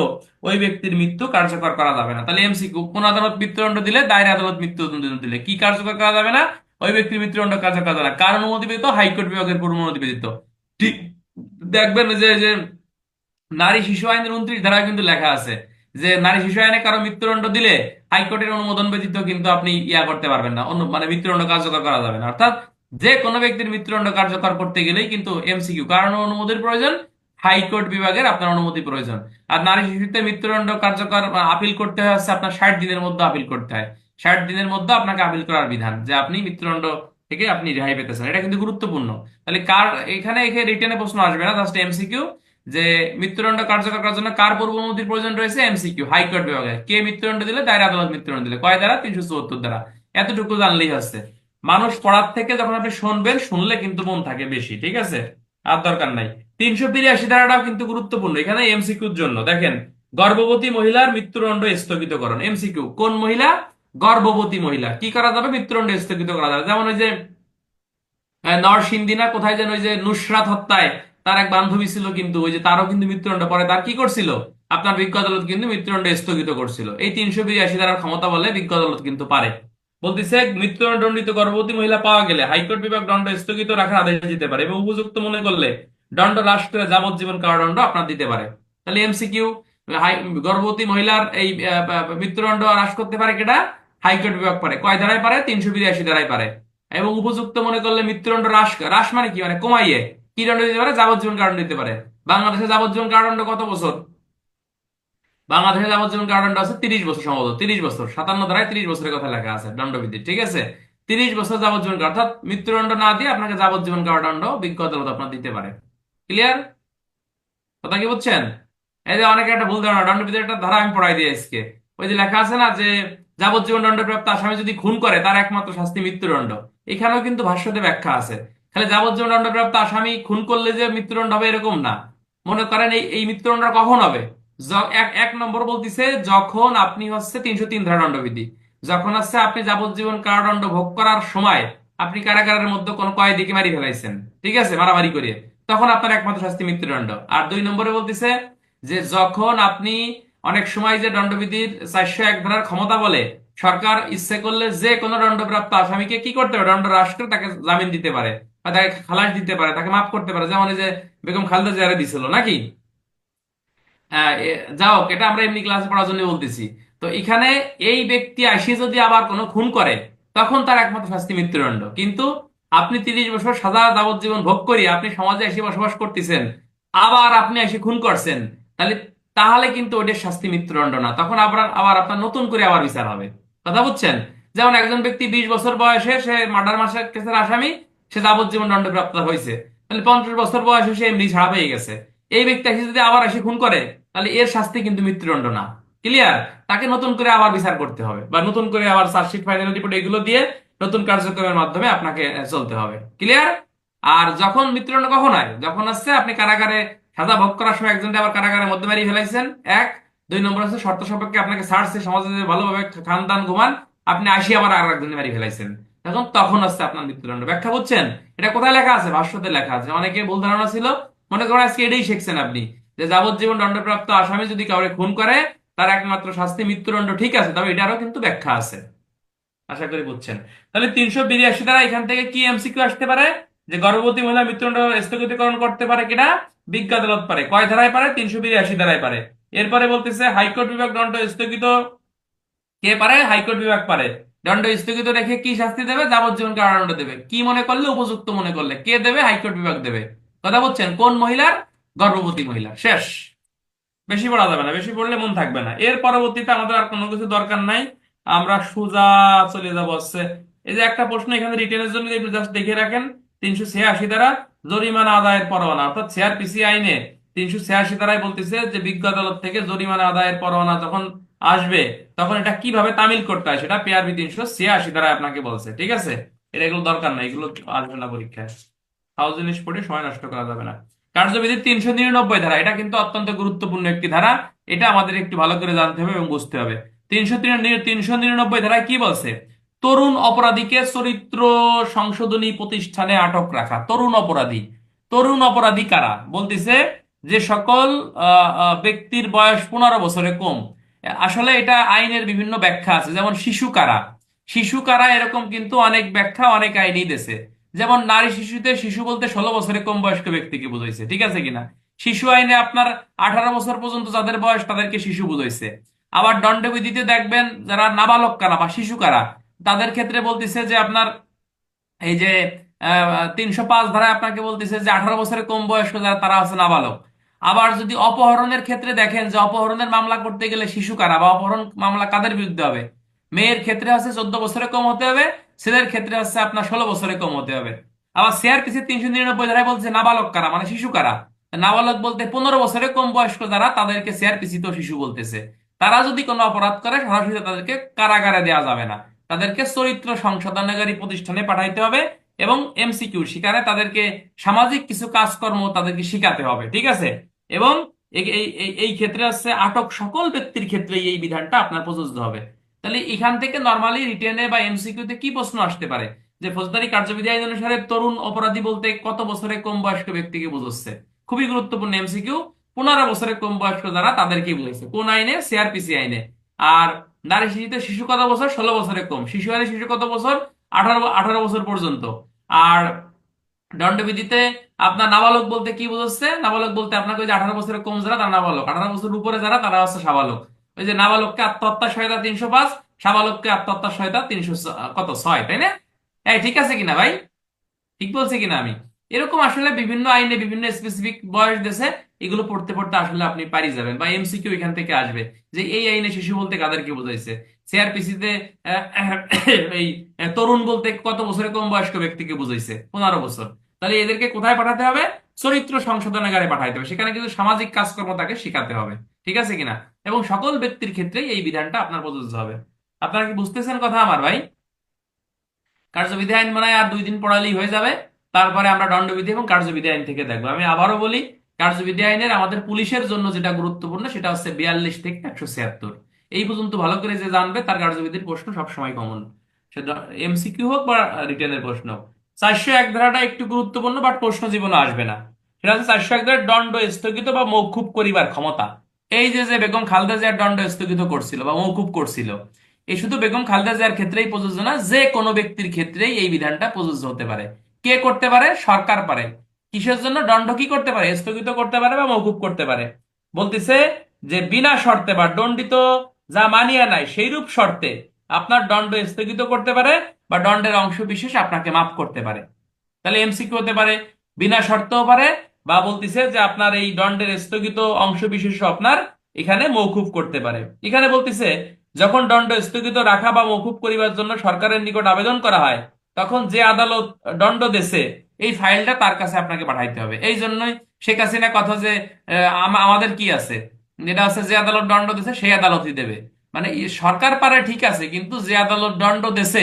ওই ব্যক্তির মৃত্যু কার্যকর করা যাবে না। তাহলে এমসিকিউ, কোন আদালত মৃত্যুদণ্ড দিলে, দায়রা আদালত মৃত্যুদণ্ড দিলে কি কার্যকর করা যাবে না? ওই ব্যক্তির মৃত্যুদণ্ড কার্যকর করা যাবে না, কার অনুমতি ব্যতীত? হাইকোর্ট বিভাগের পূর্ব অনুমতি ব্যতীত। ঠিক দেখবেন যে যে নারী শিশু আইনের 29 ধারায় কিন্তু লেখা আছে যে নারী শিশু আইনে কারো মৃত্যুদণ্ড দিলে হাইকোর্টের অনুমোদন ব্যতীত কিন্তু আপনি ইয়া করতে পারবেন না, অন্য মানে মৃত্যুদণ্ড কার্যকর করা যাবে না। অর্থাৎ যে কোনো ব্যক্তির মৃত্যুদণ্ড কার্যকর করতে গেলেই কিন্তু এমসিকিউ, কারণ অনুমতির প্রয়োজন, হাইকোর্ট বিভাগের আপনার অনুমতি প্রয়োজন। আর নারী শিশুতে মৃত্যুদণ্ড কার্যকর আপিল করতে হয় হচ্ছে আপনার 60 দিনের মধ্যে আপিল করতে হয়। 60 দিনের মধ্যে আপনাকে আপিল করার বিধান যে আপনি মৃত্যুদণ্ড থেকে আপনি রেহাই পেতেছেন, এটা কিন্তু গুরুত্বপূর্ণ। তাহলে কার এখানে এখানে রিটেনে প্রশ্ন আসবে না, জাস্ট এমসিকিউ যে মৃত্যুদণ্ড কার্যকর করার জন্য কার পূর্ব অনুমতির প্রয়োজন রয়েছে। এমসিকিউ, হাইকোর্ট বিভাগে কে মৃত্যুদণ্ড দিলে, দায়রা আদালত মৃত্যুদণ্ড দিলে। কয় ধারা? 374 ধারা। এতটুকু জানলেই হচ্ছে। মানুষ পড়ার থেকে যখন আপনি শুনবেন, শুনলে কিন্তু মন থাকে বেশি, ঠিক আছে, আর দরকার নাই। 382 ধারাটাও কিন্তু গুরুত্বপূর্ণ এখানে এমসিকিউর জন্য। দেখেন, গর্ভবতী মহিলার মৃত্যুদণ্ড স্থগিতকরণ। এমসিকিউ, কোন মহিলা? গর্ভবতী মহিলা কি করা যাবে? মৃত্যুদণ্ড স্থগিত করা যাবে। যেমন ওই যে নরসিংদী না কোথায় যেন ওই যে নুসরাত হত্যায় তার এক বান্ধবী ছিল, কিন্তু ওই যে তারও কিন্তু মৃত্যুদণ্ড পরে তার কি করছিল, আপনার বিজ্ঞ আদালত কিন্তু মৃত্যুদণ্ড স্থগিত করছিল। এই 382 ধারার ক্ষমতা বলে বিজ্ঞ আদালত কিন্তু পারে। বলতেছে মৃত্যুদণ্ড দণ্ডিত গর্ভবতী মহিলা পাওয়া গেলে হাইকোর্ট বিভাগ দণ্ড স্থগিত রাখার আদেশ দিতে পারে এবং উপযুক্ত মনে করলে দণ্ড হ্রাস করে যাবজ্জীবন কারাদণ্ড আপনার দিতে পারে। তাহলে এমসিকিউ, গর্ভবতী মহিলার এই মৃত্যুদণ্ড হ্রাস করতে পারে কেটা? হাইকোর্ট বিভাগ পারে। কয় ধারায় পারে? 382 ধারায় পারে। এবং উপযুক্ত মনে করলে মৃত্যুদণ্ড হ্রাস, হ্রাস মানে কি, মানে কমাইয়ে কি দণ্ড দিতে পারে? যাবজ্জীবন কারাদণ্ড দিতে পারে। বাংলাদেশে যাবজ্জীবন কারাদণ্ড কত বছর? বাংলাদেশে যাবজ্জীবন কারাদণ্ড আছে 30 বছর, সম্ভবত 30 বছর। 57 ধারায় 30 বছরের কথা লেখা আছে দণ্ডবিধি, ঠিক আছে। 30 বছর যাবজ্জীবন অর্থাৎ মৃত্যুদণ্ড না দিয়ে আপনাকে যাবজ্জীবন কারাদণ্ড বিজ্ঞ আদালত আপনার দিতে পারে। ক্লিয়ার? কথা কি বুঝছেন? এই যে অনেকে একটা ভুল ধারণা, দণ্ডবিধির একটা ধারা আমি পড়াই দিই আজকে। ওই যে লেখা আছে না যে যাবজ্জীবন দণ্ডপ্রাপ্ত আসামি যদি খুন করে তার একমাত্র শাস্তি মৃত্যুদণ্ড। এখানেও কিন্তু ভাষ্যতে ব্যাখ্যা আছে, খালি যাবজ্জীবন দণ্ডপ্রাপ্ত আসামি খুন করলে যে মৃত্যুদণ্ড হবে এরকম না। মনে করেন এই এই মৃত্যুদণ্ড কখন হবে? এক এক নম্বর বলতিছে যখন আপনি হচ্ছে 303 ধারা দণ্ডবিধি, যখন হচ্ছে আপনি যাবজ্জীবন কারাদণ্ড ভোগ করার সময় আপনি কারাগারের মধ্যে কোন কয়েদিকে মারি ফেলাইছেন, ঠিক আছে, মারামারি করে, তখন আপনার একমাত্র শাস্তি মৃত্যুদণ্ড। আর 2 নম্বরে বলতেছে যে যখন আপনি, অনেক সময় যে দণ্ডবিধির 401 ধারার ক্ষমতা বলে সরকার ইচ্ছে করলে যে কোনো দণ্ডপ্রাপ্ত আসামিকে কি করতে পারে, দণ্ড হ্রাস করে তাকে জামিন দিতে পারে বা তাকে খালাস দিতে পারে, তাকে মাফ করতে পারে, যেমন এই যে বেগম খালেদা জিয়ারে দিছিল নাকি। যাও, এটা আমরা এমনি ক্লাসে পড়ার জন্য বলতেছি। তো এখানে এই ব্যক্তি আসি যদি আবার কোনো খুন করে, তখন তার একমাত্র শাস্তি মৃত্যুদণ্ড। কিন্তু আপনি 30 বছর সাজা যাবজ্জীবন ভোগ করি আপনি সমাজে এসে বসবাস করতেছেন, আবার আপনি এসে খুন করছেন, তাহলে তাহলে কিন্তু ওটার শাস্তি মৃত্যুদণ্ড না, তখন আবার আবার আপনার নতুন করে আবার বিচার হবে। কথা বুঝছেন? যেমন একজন ব্যক্তি 20 বছর বয়সে সে মার্ডার মাসের কেসের আসামি, সে যাবজ্জীবন দণ্ডপ্রাপ্ত হয়েছে, তাহলে 50 বছর বয়সে সে এমনি ছাড়া পেয়ে গেছে। এই ব্যক্তি এসে যদি আবার এসে খুন করে, তাহলে এর শাস্তি কিন্তু মৃত্যুদণ্ড না। ক্লিয়ার? তাকে নতুন করে আবার বিচার করতে হবে বা নতুন করে আবার চার্জশিট, ফাইনাল রিপোর্ট এগুলো দিয়ে নতুন কার্যক্রমের মাধ্যমে আপনাকে চলতে হবে। ক্লিয়ার? আর যখন মৃত্যুদণ্ড কখন হয়, যখন হচ্ছে আপনি কারাগারে সাজা ভোগ করার সময় একজনকে আবার কারাগারের মধ্যে মারিয়ে ফেলাইছেন, এক। 2 নম্বর হচ্ছে শর্ত সাপেক্ষে আপনাকে ছাড়ছে, সমাজে যে ভালোভাবে খান দান ঘুমান, আপনি আসি আবার আর একজনে মারিয়ে ফেলাইছেন, তখন হচ্ছে আপনার মৃত্যুদণ্ড। ব্যাখ্যা বুঝছেন? এটা কোথায় লেখা আছে? ভাষ্যতে লেখা আছে। অনেকে ভুল ধারণা ছিল, মনে করেন আজকে এটাই শিখছেন আপনি, যে যাবজ্জীবন দণ্ডপ্রাপ্ত আসামি যদি কাউকে খুন করে তার একমাত্র শাস্তি মৃত্যুদণ্ড। ঠিক আছে, তবে এটারও কিন্তু ব্যাখ্যা আছে। আশা করি বুঝছেন। তাহলে 382 দ্বারা এখান থেকে কি এমসিকিউ আসতে পারে, যে গর্ভবতী মহিলা মৃত্যুদণ্ড স্থগিতকরণ করতে পারে কিনা? বিজ্ঞ আদালত পারে। কয় ধারায় পারে? 382 ধারায় পারে। এরপরে বলতেছে হাইকোর্ট বিভাগ দণ্ড স্থগিত কে পারে? হাইকোর্ট বিভাগ পারে। দণ্ড স্থগিত রেখে কি শাস্তি দেবে? যাবজ্জীবন কারাদণ্ড দেবে। কি মনে করলে? উপযুক্ত মনে করলে। কে দেবে? হাইকোর্ট বিভাগ দেবে। কথা বলছেন? কোন মহিলার? গর্ভবতী মহিলা। শেষ। বেশি পড়া যাবে না, বেশি পড়লে মন থাকবে না। এর পরবর্তীতে আমাদের আর কোনো কিছু দরকার নাই, আমরা সোজা চলে যাবো হচ্ছে এই যে একটা প্রশ্ন এখানে রিটেনের জন্য জাস্ট দেখে রাখেন। 386 দ্বারা জরিমানা আদায়ের পরোয়ানা, অর্থাৎ সিআরপিসি আইনে 386 ধারায় বলতেছে যে বিজ্ঞ আদালত থেকে জরিমানা আদায়ের পরোয়ানা যখন আসবে, তখন এটা কিভাবে তামিল করতে হয় সেটা পিআরবি 386 ধারায় আপনাকে বলছে। ঠিক আছে? এটা এগুলো দরকার নাই, এগুলো আসবে না পরীক্ষায়। ফাও জিনিস পড়ে সময় নষ্ট করা যাবে না। কার্যবিধির 399 ধারা, এটা কিন্তু অত্যন্ত গুরুত্বপূর্ণ একটি ধারা, এটা আমাদের একটু ভালো করে জানতে হবে এবং বুঝতে হবে। 399 ধারায় কি বলছে? তরুণ অপরাধীকে চরিত্র সংশোধনী প্রতিষ্ঠানে আটক রাখা। তরুণ অপরাধী, তরুণ অপরাধী কারা? বলতেছে যে সকল ব্যক্তির বয়স 15 বছরের কম। আসলে এটা আইনের বিভিন্ন ব্যাখ্যা আছে, যেমন শিশু কারা, শিশু কারা, এরকম কিন্তু অনেক ব্যাখ্যা অনেক আইনই দিয়েছে। যেমন নারী শিশুতে, শিশু বলতে 16 বছরের কম বয়স্ক ব্যক্তিকে বুঝাইছে। ঠিক আছে কিনা? শিশু আইনে আপনার 18 বছর পর্যন্ত যাদের বয়স তাদেরকে শিশু বুঝাইছে। আবার দণ্ডবিধিতে দেখবেন যারা নাবালক কারা বা শিশু কারা, তাদের ক্ষেত্রে বলতেছে যে আপনার এই যে 305 ধারায় আপনাকে বলতেছে যে 18 বছরের কম বয়স্ক যারা তারা আছে নাবালক। আবার যদি অপহরণের ক্ষেত্রে দেখেন যে অপহরণের মামলা করতে গেলে শিশু কারা বা অপহরণ মামলা কাদের বিরুদ্ধে হবে, মেয়ের ক্ষেত্রে হচ্ছে 14 বছরের কম হতে হবে, ছেলের ক্ষেত্রে হচ্ছে আপনার 16 বছরের কম হতে হবে। আবার সিআরপিসি 399 ধারায় বলছে নাবালক কারা, মানে শিশু কারা। নাবালক বলতে 15 বছরের কম বয়স্ক যারা, তাদেরকে সিআরপিসি তো শিশু বলতেছে। তারা যদি কোনো অপরাধ করে সরাসরি তাদেরকে কারাগারে দেওয়া যাবে না, তাদেরকে চরিত্র সংশোধনাগারী প্রতিষ্ঠানে পাঠাইতে হবে এবং এমসিকিউ শিকারে তাদেরকে সামাজিক কিছু কাজকর্ম তাদেরকে শিখাতে হবে। ঠিক আছে? এবং এই ক্ষেত্রে হচ্ছে আটক সকল ব্যক্তির ক্ষেত্রে এই বিধানটা আপনার প্রযোজ্য হবে। তাহলে এখান থেকে নর্মালি রিটেনে বা এমসিকিউতে কি প্রশ্ন আসতে পারে, যে ফৌজদারি কার্যবিধি আইন অনুসারে তরুণ অপরাধী বলতে কত বছরের কম বয়স্ক ব্যক্তিকে বোঝাচ্ছে? খুবই গুরুত্বপূর্ণ এমসিকিউ। 15 বছরের কম বয়স্ক যারা তাদেরকে বুঝাইছে। কোন আইনে? সিআরপিসি আইনে। আর নারী শিশুতে শিশু কত বছর? 16 বছরের কম। শিশু আইনে শিশু কত বছর? 18 বছর পর্যন্ত। আর দণ্ডবিধিতে আপনার নাবালক বলতে কি বোঝাচ্ছে? নাবালক বলতে আপনাকে ওই যে 18 বছরের কম যারা তারা নাবালক, 18 বছর উপরে যারা তারা হচ্ছে সাবালক। ওই যে নাবালককে আত্মহত্যা সহায়তা 305, সাবালককে আত্মহত্যা সহায়তা 306, তাই না? এই ঠিক আছে কিনা ভাই? ঠিক বলছি কিনা আমি? এরকম আসলে বিভিন্ন আইনে বিভিন্ন স্পেসিফিক বয়স দেশে, এগুলো পড়তে পড়তে আসলে আপনি পারি যাবেন বা এমসিকিউ এখান থেকে আসবে যে এই আইনে শিশু বলতে কাদেরকে বোঝাইছে। সিআরপিসি তে এই তরুণ বলতে কত বছরের কম বয়স্ক ব্যক্তিকে বুঝাইছে? 15 বছর। তাহলে এদেরকে কোথায় পাঠাতে হবে? চরিত্র সংশোধনাগারে পাঠাইতে হবে, সেখানে কিন্তু সামাজিক কাজকর্ম তাকে শিখাতে হবে। ঠিক আছে কিনা? এবং সকল ব্যক্তির ক্ষেত্রে এই বিধানটা আপনার প্রযোজ্য হবে। আপনারা কি বুঝতেছেন কথা আমার ভাই? কার্যবিধি আইন মনে হয় আর 2 দিন পড়ালেই হয়ে যাবে। তারপরে আমরা দণ্ডবিধি এবং কার্যবিধি আইন থেকে দেখবো। আমি আবারও বলি, কার্যবিধি আইনের আমাদের পুলিশের জন্য যেটা গুরুত্বপূর্ণ সেটা হচ্ছে 42 থেকে 176। এই পর্যন্ত ভালো করে যে জানবে তার কার্যবিধির প্রশ্ন সবসময় কমন, সেটা এমসিকিউ হোক বা রিটেনের প্রশ্ন হোক। 401 ধারাটা একটু গুরুত্বপূর্ণ, বাট প্রশ্ন জীবনে আসবে না। সেটা হচ্ছে 401 ধারার দণ্ড স্থগিত বা মওকুফ করিবার ক্ষমতা। এই যে যে বেগম খালেদা জিয়ার দণ্ড স্থগিত করছিল বা মওকুফ করছিল, এই শুধু বেগম খালেদা জিয়ার ক্ষেত্রেই প্রযোজ্য না, যে কোনো ব্যক্তির ক্ষেত্রেই এই বিধানটা প্রযোজ্য হতে পারে। কে করতে পারে? সরকার পারে। কিসের জন্য? দণ্ড কি করতে পারে? স্থগিত করতে পারে বা মওকুফ করতে পারে। বলতেছে যে বিনা শর্তে বা দণ্ডিত যা মানিয়া নাই সেইরূপ শর্তে আপনার দণ্ড স্থগিত করতে পারে বা দণ্ডের অংশ বিশেষ আপনাকে মাফ করতে পারে। তাহলে এমসিকিউ হতে পারে, বিনা শর্তেও পারে, বা বলতেছে যে আপনার এই দণ্ডের স্থগিত অংশ বিশেষ আপনার এখানে মওকুফ করতে পারে। এখানে বলতেছে যখন দণ্ড স্থগিত রাখা বা মওকুফ করিবার জন্য সরকারের নিকট আবেদন করা হয়, তখন যে আদালত দণ্ড দেছে এই ফাইলটা তার কাছে আপনাকে পাঠাইতে হবে। এই জন্যই শেখ হাসিনা কথা যে আমাদের কি আছে, এটা আছে যে আদালত দণ্ড দিছে সেই আদালতই দেবে। মানে সরকার পারে ঠিক আছে, কিন্তু যে আদালত দণ্ড দেছে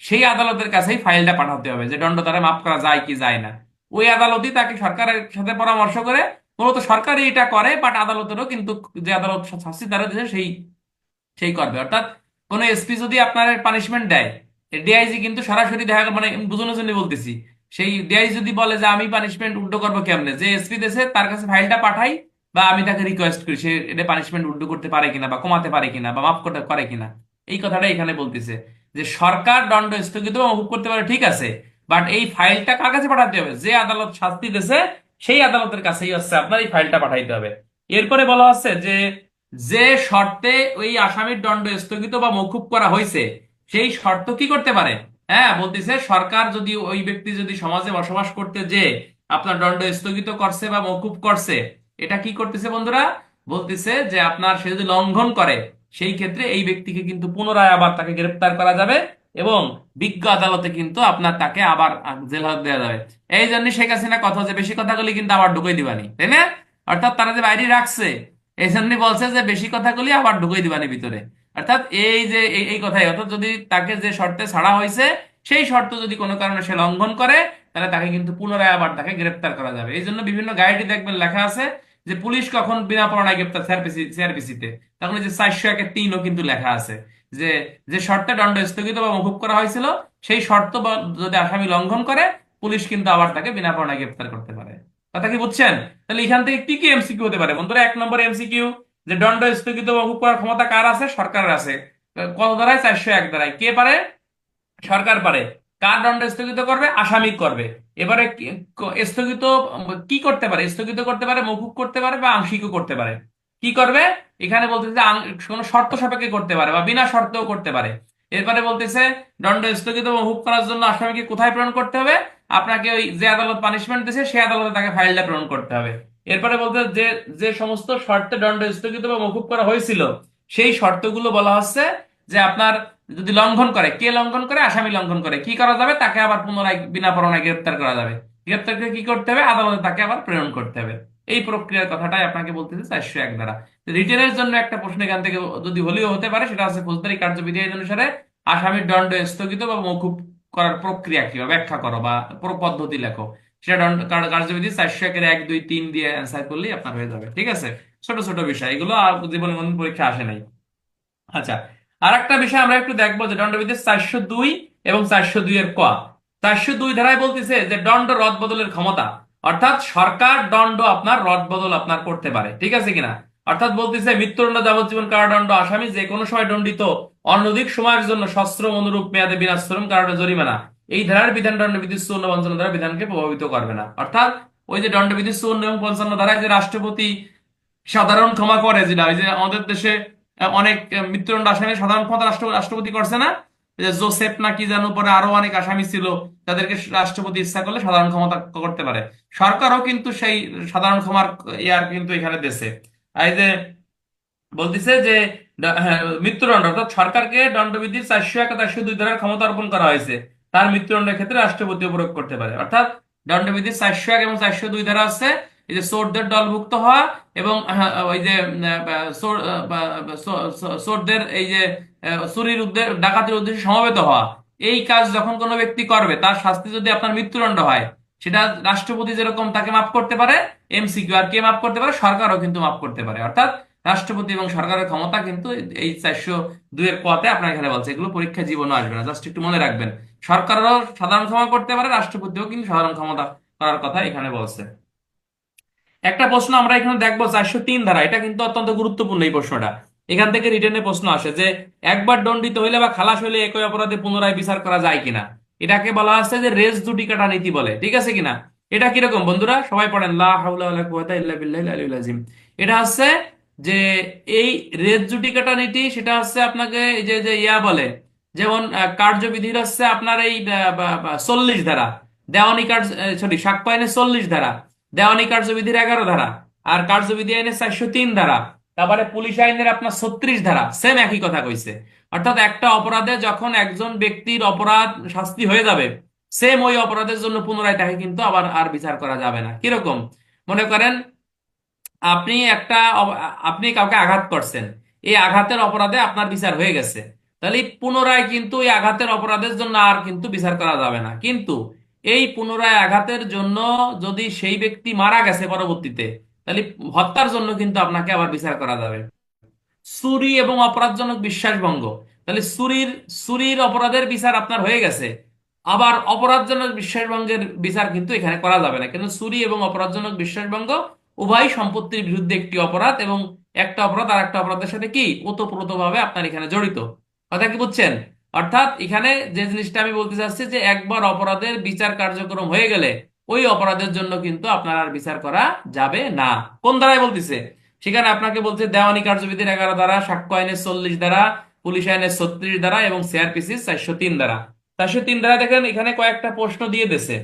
সেই আদালতের কাছেই ফাইলটা পাঠাতে হবে, যে দণ্ড তারা মাফ করা যায় কি যায় না। ওই আদালতই তাকে সরকারের সাথে পরামর্শ করে, মূলত সরকারই এটা করে, বাট আদালতেরও কিন্তু যে আদালত শাস্তি তারা দিয়েছে সেই সেই করবে। অর্থাৎ কোন এসপি যদি আপনার পানিশমেন্ট দেয়, ডিআইজি কিন্তু সরাসরি দেখা মানে বুঝানোর জন্য বলতেছি, সেই ডিআইজি যদি বলে যে আমি পানিশমেন্ট উল্টো করবো কেমনে, যে এসপি দেশে তার কাছে ফাইলটা পাঠাই বা আমি তাকে রিকোয়েস্ট করি সে এটা পানিশমেন্ট উল্টো করতে পারে কিনা বা কমাতে পারে কিনা বা মাফ করতে পারে কিনা, এই কথাটা এখানে বলতেছে যে সরকার দণ্ড স্থগিত বা মওকুফ করতে পারে ঠিক আছে, বাট এই ফাইলটা কার কাছে পাঠাতে হবে? যে আদালত শাস্তি দিয়েছে সেই আদালতের কাছেই হচ্ছে আপনার এই ফাইলটা পাঠাইতে হবে। এরপরে বলা হচ্ছে যে যে শর্তে ওই আসামির দণ্ড স্থগিত বা মওকুফ করা হয়েছে সেই শর্ত কি করতে পারে? হ্যাঁ, বলতেছে সরকার যদি ওই ব্যক্তি যদি সমাজে বসবাস করতে যে আপনার দণ্ড স্থগিত করছে বা মওকুফ করছে, এটা কি করতেছে বন্ধুরা? বলতেছে যে আপনার সে যদি লঙ্ঘন করে সেই ক্ষেত্রে এই ব্যক্তিকে কিন্তু পুনরায় আবার তাকে গ্রেফতার করা যাবে এবং বিজ্ঞ আদালতে কিন্তু আপনার তাকে আবার জেল হাজত দেওয়া যাবে। এই জন্য শেখ হাসিনা কথা যে বেশি কথা বলি কিন্তু আবার ঢুকাই দিবানি, তাই না? অর্থাৎ তারা যে বাইরে রাখছে এই জন্য বলছে যে বেশি কথা বলি আবার ঢুকাই দিবানি ভিতরে। অর্থাৎ এই যে এই কথাই, অর্থাৎ যদি তাকে যে শর্তে ছাড়া হয়েছে সেই শর্ত যদি কোনো কারণে সে লঙ্ঘন করে তাহলে তাকে কিন্তু পুনরায় আবার তাকে গ্রেফতার করা যাবে। এই জন্য বিভিন্ন গাইডে দেখবেন লেখা আছে যে পুলিশ কখন বিনা পরোয়ানায় গ্রেপ্তার, সিআরপিসিতে তখন এই যে 401-3ও কিন্তু লেখা আছে যে যে শর্তে দণ্ড স্থগিত বা মওকুফ করা হয়েছিল সেই শর্ত যদি আসামি লঙ্ঘন করে পুলিশ কিন্তু আবার তাকে বিনা পরোয়ানায় গ্রেপ্তার করতে পারে। কথা কি বুঝছেন? তাহলে এখান থেকে কি কি এমসিকিউ হতে পারে বন্ধুরা? 1 নম্বর এমসিকিউ, যে দণ্ড স্থগিত বা মওকুফ করার ক্ষমতা কার আছে? সরকারের আছে। কত ধারায়? 401 ধারায়। কে পারে? সরকার পারে। কার দণ্ড স্থগিত করবে? আসামি করবে। এবারে স্থগিত কি করতে পারে? স্থগিত করতে পারে, মওকুফ করতে পারে বা আংশিকও করতে পারে। কি করবে? এখানে বলতেছে যে কোনো শর্ত সাপেক্ষে করতে পারে বা বিনা শর্তেও করতে পারে। এরপরে বলতেছে দণ্ড স্থগিত বা মওকুফ করার জন্য আসামিকে কোথায় প্রেরণ করতে হবে? আপনাকে ওই যে আদালত পানিশমেন্ট দিয়েছে সেই আদালতে তাকে ফাইলটা প্রেরণ করতে হবে। এরপরে বলতে যে যে সমস্ত শর্তে দণ্ড স্থগিত বা মওকুফ করা হয়েছিল সেই শর্তগুলো বলা হচ্ছে যে আপনার যদি লঙ্ঘন করে, কে লঙ্ঘন করে? আসামি লঙ্ঘন করে, কি করা যাবে? তাকে আবার পুনরায় বিনা পরোয়ানায় গ্রেপ্তার করা যাবে। গ্রেপ্তার করে কি করতে হবে? আদালতে তাকে আবার প্রেরণ করতে হবে। এই প্রক্রিয়ার কথাটাই আপনাকে বলতেছে 401 দ্বারা। রিটেনের জন্য একটা প্রশ্ন এখান থেকে যদি হলেও হতে পারে, সেটা হচ্ছে ফৌজদারি কার্যবিধি আইন অনুসারে আসামির দণ্ড স্থগিত বা মওকুফ করার প্রক্রিয়া কি, বা ব্যাখ্যা করো বা পদ্ধতি লেখো। সেটা দণ্ড কার্যবিধি 401-1, 2, 3 দিয়ে অ্যান্সার করলেই আপনার হয়ে যাবে। ঠিক আছে? ছোট ছোট বিষয় এগুলো, আর জীবনে কোনদিন পরীক্ষা আসে নাই। আচ্ছা, আর একটা বিষয় আমরা একটু দেখবো যে দণ্ডবিধির 402 এবং 402 ক। 402 ধারায় বলতেছে যে দণ্ড রদ বদলের ক্ষমতা, অর্থাৎ সরকার দণ্ড আপনার রদ বদল আপনার করতে পারে। ঠিক আছে কিনা? অর্থাৎ বলতেছে মৃত্যুদণ্ড, যাবজ্জীবন কারাদণ্ড, আসামি যে কোনো সময় দণ্ডিত অনধিক সময়ের জন্য সশ্রম অনুরূপ মেয়াদে বিনাশ্রম কারণে জরিমানা, এই ধারার বিধান দণ্ডবিধির 54 ধারা বিধানকে প্রভাবিত করবে না। অর্থাৎ ওই যে দণ্ডবিধির 54 এবং 55 ধারায় যে রাষ্ট্রপতি সাধারণ ক্ষমা করে, যেটা ওই যে আমাদের দেশে অনেক মৃত্যুদণ্ড আসামি সাধারণ ক্ষমতা রাষ্ট্রপতি করছে না? ওই যে জোসেফ না কি যেন, পরে আরো অনেক আসামি ছিল, তাদেরকে রাষ্ট্রপতি ইচ্ছা করলে সাধারণ ক্ষমতা করতে পারে। সরকারও কিন্তু সেই সাধারণ ক্ষমার ইয়ার কিন্তু এখানে দেশে এই যে বলতেছে যে হ্যাঁ, মৃত্যুদণ্ড, অর্থাৎ সরকারকে দণ্ডবিধির 401-402 ধারার ক্ষমতা অর্পণ করা হয়েছে, তার মৃত্যুদণ্ডের ক্ষেত্রে রাষ্ট্রপতিও প্রয়োগ করতে পারে। অর্থাৎ দণ্ডবিধির 401 এবং 402 ধারা আছে এই যে চোরদের দলভুক্ত হওয়া এবং ওই যে চোরদের এই যে চুরির উদ্দেশ্যে, ডাকাতির উদ্দেশ্যে সমবেত হওয়া, এই কাজ যখন কোনো ব্যক্তি করবে তার শাস্তি যদি আপনার মৃত্যুদণ্ড হয়, সেটা রাষ্ট্রপতি যেরকম তাকে মাফ করতে পারে, এমসিকিউ আর কে মাফ করতে পারে? সরকারও কিন্তু মাফ করতে পারে। অর্থাৎ রাষ্ট্রপতি এবং সরকারের ক্ষমতা কিন্তু এই 402 কতে আপনার এখানে বলছে, এগুলো পরীক্ষা জীবনও আসবে না, জাস্ট একটু মনে রাখবেন। সরকারও সাধারণ ক্ষমা করতে পারে, রাষ্ট্রপতিও কিন্তু সাধারণ ক্ষমতা করার কথা এখানে বলছে। একটা প্রশ্ন আমরা এখানে দেখবো 403 ধারা, এটা কিন্তু অত্যন্ত গুরুত্বপূর্ণ এই প্রশ্নটা। এখান থেকে রিটেনে প্রশ্ন আসে যে একবার দণ্ডিত হইলে বা খালাস হইলে একই অপরাধে পুনরায় বিচার করা যায় কিনা। এটাকে বলা হচ্ছে যে রেস জুডিকাটা নীতি বলে, ঠিক আছে কিনা। এটা কিরকম বন্ধুরা, সবাই পড়েন, লা হাওলা ওয়ালা কুওয়াতা ইল্লা বিল্লাহিল আলিয়্যিল আযীম। এটা হচ্ছে যে এই রেস জুডিকাটা নীতি, সেটা হচ্ছে আপনাকে এই যে যে ইয়া বলে, যেমন কার্যবিধির হচ্ছে আপনার এই 40 ধারা, দেওয়ানি কার্য, সরি, সাক্ষ্য আইনে 40 ধারা, দেওয়ানি কার্যবিধির 11 ধারা, আর কার্যবিধি আইনে 403 ধারা, তারপরে পুলিশ আইনের আপনার 36 ধারা, সেম একই কথা কইছে। অর্থাৎ একটা অপরাধে যখন একজন ব্যক্তির অপরাধ শাস্তি হয়ে যাবে, সেম ওই অপরাধের জন্য পুনরায় তাকে কিন্তু আবার আর বিচার করা যাবে না। কিরকম, মনে করেন আপনি আপনি কাউকে আঘাত করছেন, এই আঘাতের অপরাধে আপনার বিচার হয়ে গেছে, তাহলে পুনরায় কিন্তু এই আঘাতের অপরাধের জন্য আর কিন্তু বিচার করা যাবে না। কিন্তু এই পুনরায় আঘাতের জন্য যদি সেই ব্যক্তি মারা গেছে পরবর্তীতে, তাহলে হত্যার জন্য কিন্তু আপনাকে আবার বিচার করা যাবে। চুরি এবং অপরাধজনক বিশ্বাসভঙ্গ, তাহলে চুরির অপরাধের বিচার আপনার হয়ে গেছে, আবার অপরাধজনক বিশ্বাসভঙ্গের বিচার কিন্তু এখানে করা যাবে না, কিন্তু চুরি এবং অপরাধজনক বিশ্বাসভঙ্গ উভয় সম্পত্তির বিরুদ্ধে একটি অপরাধ, এবং একটা অপরাধ আর একটা অপরাধের সাথে কি ওতপ্রোতভাবে আপনার এখানে জড়িত। কথা কি বুঝছেন? অর্থাৎ এখানে যে জিনিসটা আমি বলতে চাচ্ছি যে একবার অপরাধের বিচার কার্যক্রম হয়ে গেলে ওই অপরাধের জন্য কিন্তু আপনার আর বিচার করা যাবে না। কোন ধারায় বলতেছে? সেখানে আপনাকে বলছে দেওয়ানি কার্যবিধির 11 ধারা, সাক্ষ্য আইনের 40 ধারা, পুলিশ আইনের 36 ধারা এবং সিআরপিসি 403 ধারা। 403 ধারা দেখেন এখানে কয়েকটা প্রশ্ন দিয়ে দিছে।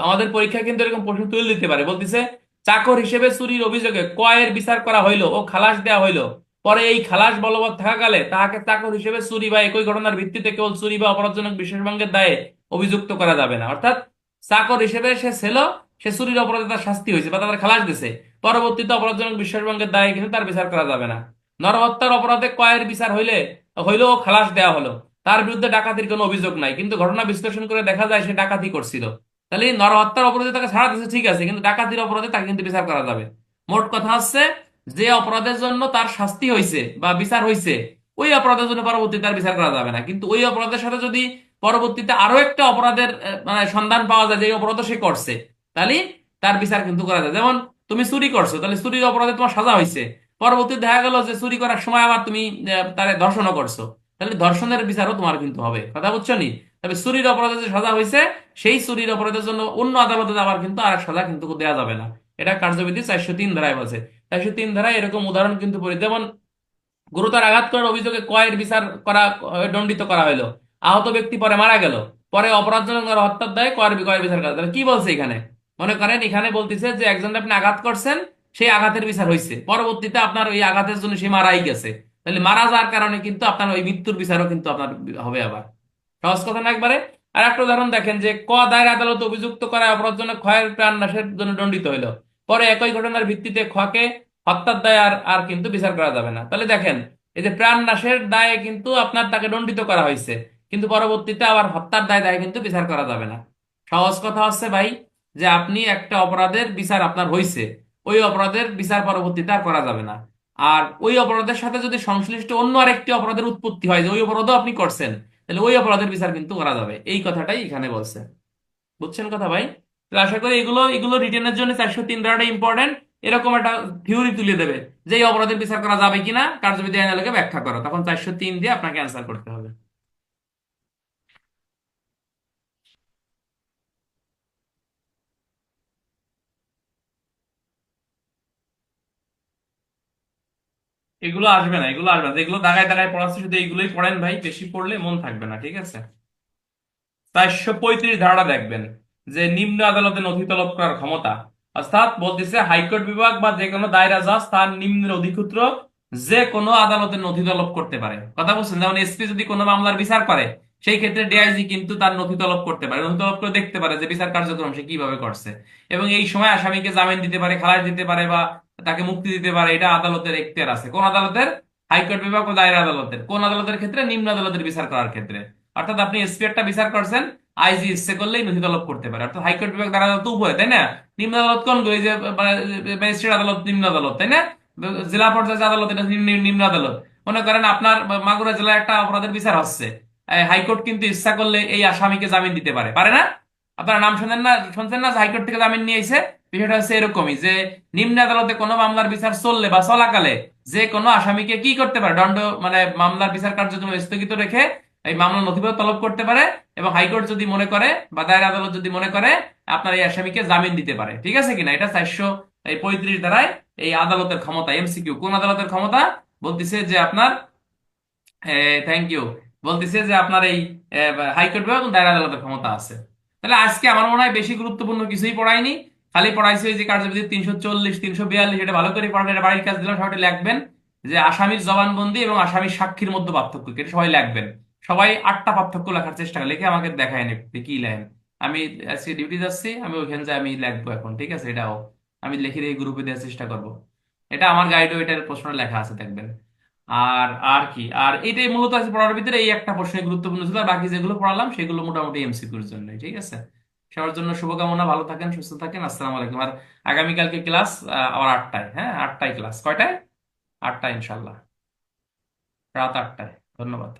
আমাদের পরীক্ষায় কিন্তু এরকম প্রশ্ন তুলে দিতে পারে, বলতেছে চাকর হিসেবে চুরির অভিযোগে কয়ের বিচার করা হইলো ও খালাস দেওয়া হইলো, পরে এই খালাস বলবৎ থাকাকালে তাহাকে চাকর হিসেবে চুরি বা একই ঘটনার ভিত্তিতে কেবল চুরি বা অপরাধজনক বিশেষভঙ্গের দায়ে অভিযুক্ত করা যাবে না। অর্থাৎ চাকর হিসেবে সে ছিল, সে চুরির অপরাধে তার শাস্তি হয়েছে বা তার খালাস দিছে, পরবর্তীতে অপরাধজনক বিশ্বাসভঙ্গের দায়ে কিন্তু তার বিচার করা যাবে না। নরহত্যার অপরাধে কয়ের বিচার হইলে হইলো ও খালাস দেওয়া হলো, তার বিরুদ্ধে ডাকাতির কোনো অভিযোগ নাই, কিন্তু ঘটনা বিশ্লেষণ করে দেখা যায় সে ডাকাতি করছিল, তাহলে নরহত্যার অপরাধে তাকে ছাড়া দিচ্ছে, ঠিক আছে, কিন্তু ডাকাতির অপরাধে তাকে কিন্তু বিচার করা যাবে। মোট কথা হচ্ছে যে অপরাধের জন্য তার শাস্তি হয়েছে বা বিচার হয়েছে, ওই অপরাধের জন্য পরবর্তীতে তার বিচার করা যাবে না। কিন্তু ওই অপরাধের সাথে যদি পরবর্তীতে আরো একটা অপরাধের মানে সন্ধান পাওয়া যায় যে এই অপরাধ সে করছে, তাহলে তার বিচার কিন্তু করা যায়। যেমন তুমি চুরি করছো, তাহলে চুরির অপরাধে তোমার সাজা হয়েছে, পরবর্তী দেখা গেল যে চুরি করার সময় আবার তুমি তারে ধর্ষণও করছো, তাহলে ধর্ষণের বিচারও তোমার কিন্তু হবে। কথা বুঝছো নি? তবে চুরির অপরাধে যে সাজা হয়েছে, সেই চুরির অপরাধের জন্য অন্য আদালতে যাওয়ার কিন্তু আর সাজা কিন্তু দেওয়া যাবে না। এটা কার্যবিধি 403 ধারায় বলছে। 403 ধারায় এরকম উদাহরণ কিন্তু পড়ি, যেমন গুরুতর আঘাত করার অভিযোগে কয়ের বিচার করা, দণ্ডিত করা হলো, আহত ব্যক্তি পরে মারা গেল, পরে অপরাধজনক হত্যার দায়ে কয়ের বিচার করা, তাহলে কি বলছে এখানে? মনে করেন এখানে বলতেছে যে একজন আপনি আঘাত করছেন, সেই আঘাতের বিচার হয়েছে, পরবর্তীতে আপনার ওই আঘাতের জন্য সে মারাই গেছে, তাহলে মারা যাওয়ার কারণে কিন্তু আপনার ওই মৃত্যুর বিচারও কিন্তু আপনার হবে আবার। সহজ কথা না একবারে। আর একটা উদাহরণ দেখেন যে দায়ের আদালত অভিযুক্ত করা অপরাধজনক ক্ষয়ের প্রাণ নাশের জন্য দণ্ডিত হইলো, পরে একই ঘটনার ভিত্তিতে খকে হত্যার দায় আর আর কিন্তু বিচার করা যাবে না। তাহলে দেখেন এই যে প্রাণ নাশের দায়ে কিন্তু আপনার তাকে দণ্ডিত করা হয়েছে, কিন্তু পরবর্তীতে আবার হত্যার দায়ে কিন্তু বিচার করা যাবে না। সহজ কথা হচ্ছে ভাই, যে আপনি একটা অপরাধের বিচার আপনার হয়েছে, ওই অপরাধের বিচার পরবর্তীতে আর করা যাবে না। আর ওই অপরাধের সাথে যদি সংশ্লিষ্ট অন্য আরেকটি অপরাধের উৎপত্তি হয় যে ওই অপরাধও আপনি করছেন, তাহলে ওই অপরাধের বিচার কিন্তু করা যাবে। এই কথাটাই এখানে বলছে। বুঝছেন কথা ভাই? তো আশা করি এগুলো এগুলো রিটেনের জন্য 403 ধারাটা ইম্পর্টেন্ট। এরকম একটা থিওরি তুলে দেবে যে এই অপরাধের বিচার করা যাবে কিনা, কার্যবিধি আইনানুগে ব্যাখ্যা করো, তখন 403 দিয়ে আপনাকে অ্যান্সার করতে হবে। এগুলো আসবে না, এগুলো আসবে না, যেগুলো দাগায় দাগায় পড়াচ্ছে শুধু এইগুলোই পড়েন ভাই, বেশি পড়লে মন থাকবে না, ঠিক আছে। 435 ধারাটা দেখবেন, যে নিম্ন আদালতে নথি তলব করার ক্ষমতা, অর্থাৎ বলতেছে হাইকোর্ট বিভাগ বা যে কোনো দায়রা জজ তার নিম্নের অধিক্ষেত্র যে কোনো আদালতে নথি তলব করতে পারে। কথা বলছেন, যেমন এসপি যদি কোনো মামলার বিচার করে, সেই ক্ষেত্রে ডিআইজি কিন্তু তার নথি তলব করতে পারে, নথি তলব করে দেখতে পারে যে বিচার কার্যক্রম সে কিভাবে করছে, এবং এই সময় আসামিকে জামিন দিতে পারে, খালাস দিতে পারে, বা তাকে মুক্তি দিতে পারে। এটা আদালতের এখতিয়ার আছে। কোন আদালতের? হাইকোর্ট বিভাগ ও দায়রা আদালতের। কোন আদালতের ক্ষেত্রে? নিম্ন আদালতের বিচার করার ক্ষেত্রে। অর্থাৎ আপনি এসপি একটা বিচার করছেন, আইজি ইচ্ছে করলেই নথি তলব করতে পারে। অর্থাৎ হাইকোর্ট বিভাগ দ্বারা আদালত উপরে, তাই না? নিম্ন আদালত কোনগুলো? এই যে ম্যাজিস্ট্রেট আদালত নিম্ন আদালত, তাই না? জেলা পর্যায়ে যে আদালত, এটা নিম্ন আদালত। মনে করেন আপনার মাগুরা জেলায় একটা অপরাধের বিচার হচ্ছে, হাইকোর্ট কিন্তু ইচ্ছা করলে এই আসামিকে জামিন দিতে পারে, পারে না? আপনারা নাম শোনেন না, শুনছেন না যে হাইকোর্ট থেকে জামিন নিয়ে এসে বিষয়টা হচ্ছে এরকমই যে নিম্ন আদালতে কোনো মামলার বিচার চললে বা চলাকালে যে কোনো আসামিকে কি করতে পারে, দণ্ড মানে মামলার বিচার কার্যক্রম স্থগিত রেখে এই মামলা নথিপত্র তলব করতে পারে, এবং হাইকোর্ট যদি মনে করে বা দায়ের আদালত যদি মনে করে আপনার এই আসামিকে জামিন দিতে পারে। ঠিক আছে কিনা? এটা 435 ধারায় এই আদালতের ক্ষমতা। এমসিকিউ কোন আদালতের ক্ষমতা বলতেছে যে আপনার, থ্যাংক ইউ, বলতেছে যে আপনার এই হাইকোর্ট বিভাগ এবং দায়রা আদালতের ক্ষমতা আছে। তাহলে আজকে আমার মনে হয় বেশি গুরুত্বপূর্ণ কিছুই পড়াইনি, খালি পড়াইছি ওই যে কার্যবিধি 340 342, এটা ভালো করে পড়ান, এটা বাড়ির কাজ দিলাম, সবাই লিখবেন যে আসামির জবানবন্দি এবং আসামির সাক্ষীর মধ্যে পার্থক্য কি, এটা সবাই লিখবেন। সবাই 8টা পার্থক্য লেখার চেষ্টা করে, লিখে আমাকে দেখায় নেবে কি লেখেন। আমি আজকে ডিউটি যাচ্ছি, আমি ওইখানে যাই, আমি লিখবো এখন, ঠিক আছে? এটাও আমি লিখে এই গ্রুপে দেওয়ার চেষ্টা করব। এটা আমার গাইডও এটার প্রশ্ন লেখা আছে, দেখবেন। আর আর কি, আর এটাই মূলত আছে পড়ার ভিতরে, এই একটা প্রশ্ন গুরুত্বপূর্ণ ছিল, আর বাকি যেগুলো পড়ালাম সেগুলো মোটামুটি এমসিকিউর জন্য। ঠিক আছে, সবার জন্য শুভকামনা, ভালো থাকেন, সুস্থ থাকেন, আসসালামু আলাইকুম। আর আগামীকালকে ক্লাস আবার 8টায়, হ্যাঁ 8টায় ক্লাস, কয়টায়? 8টায় ইনশাল্লাহ, রাত 8টায়। ধন্যবাদ।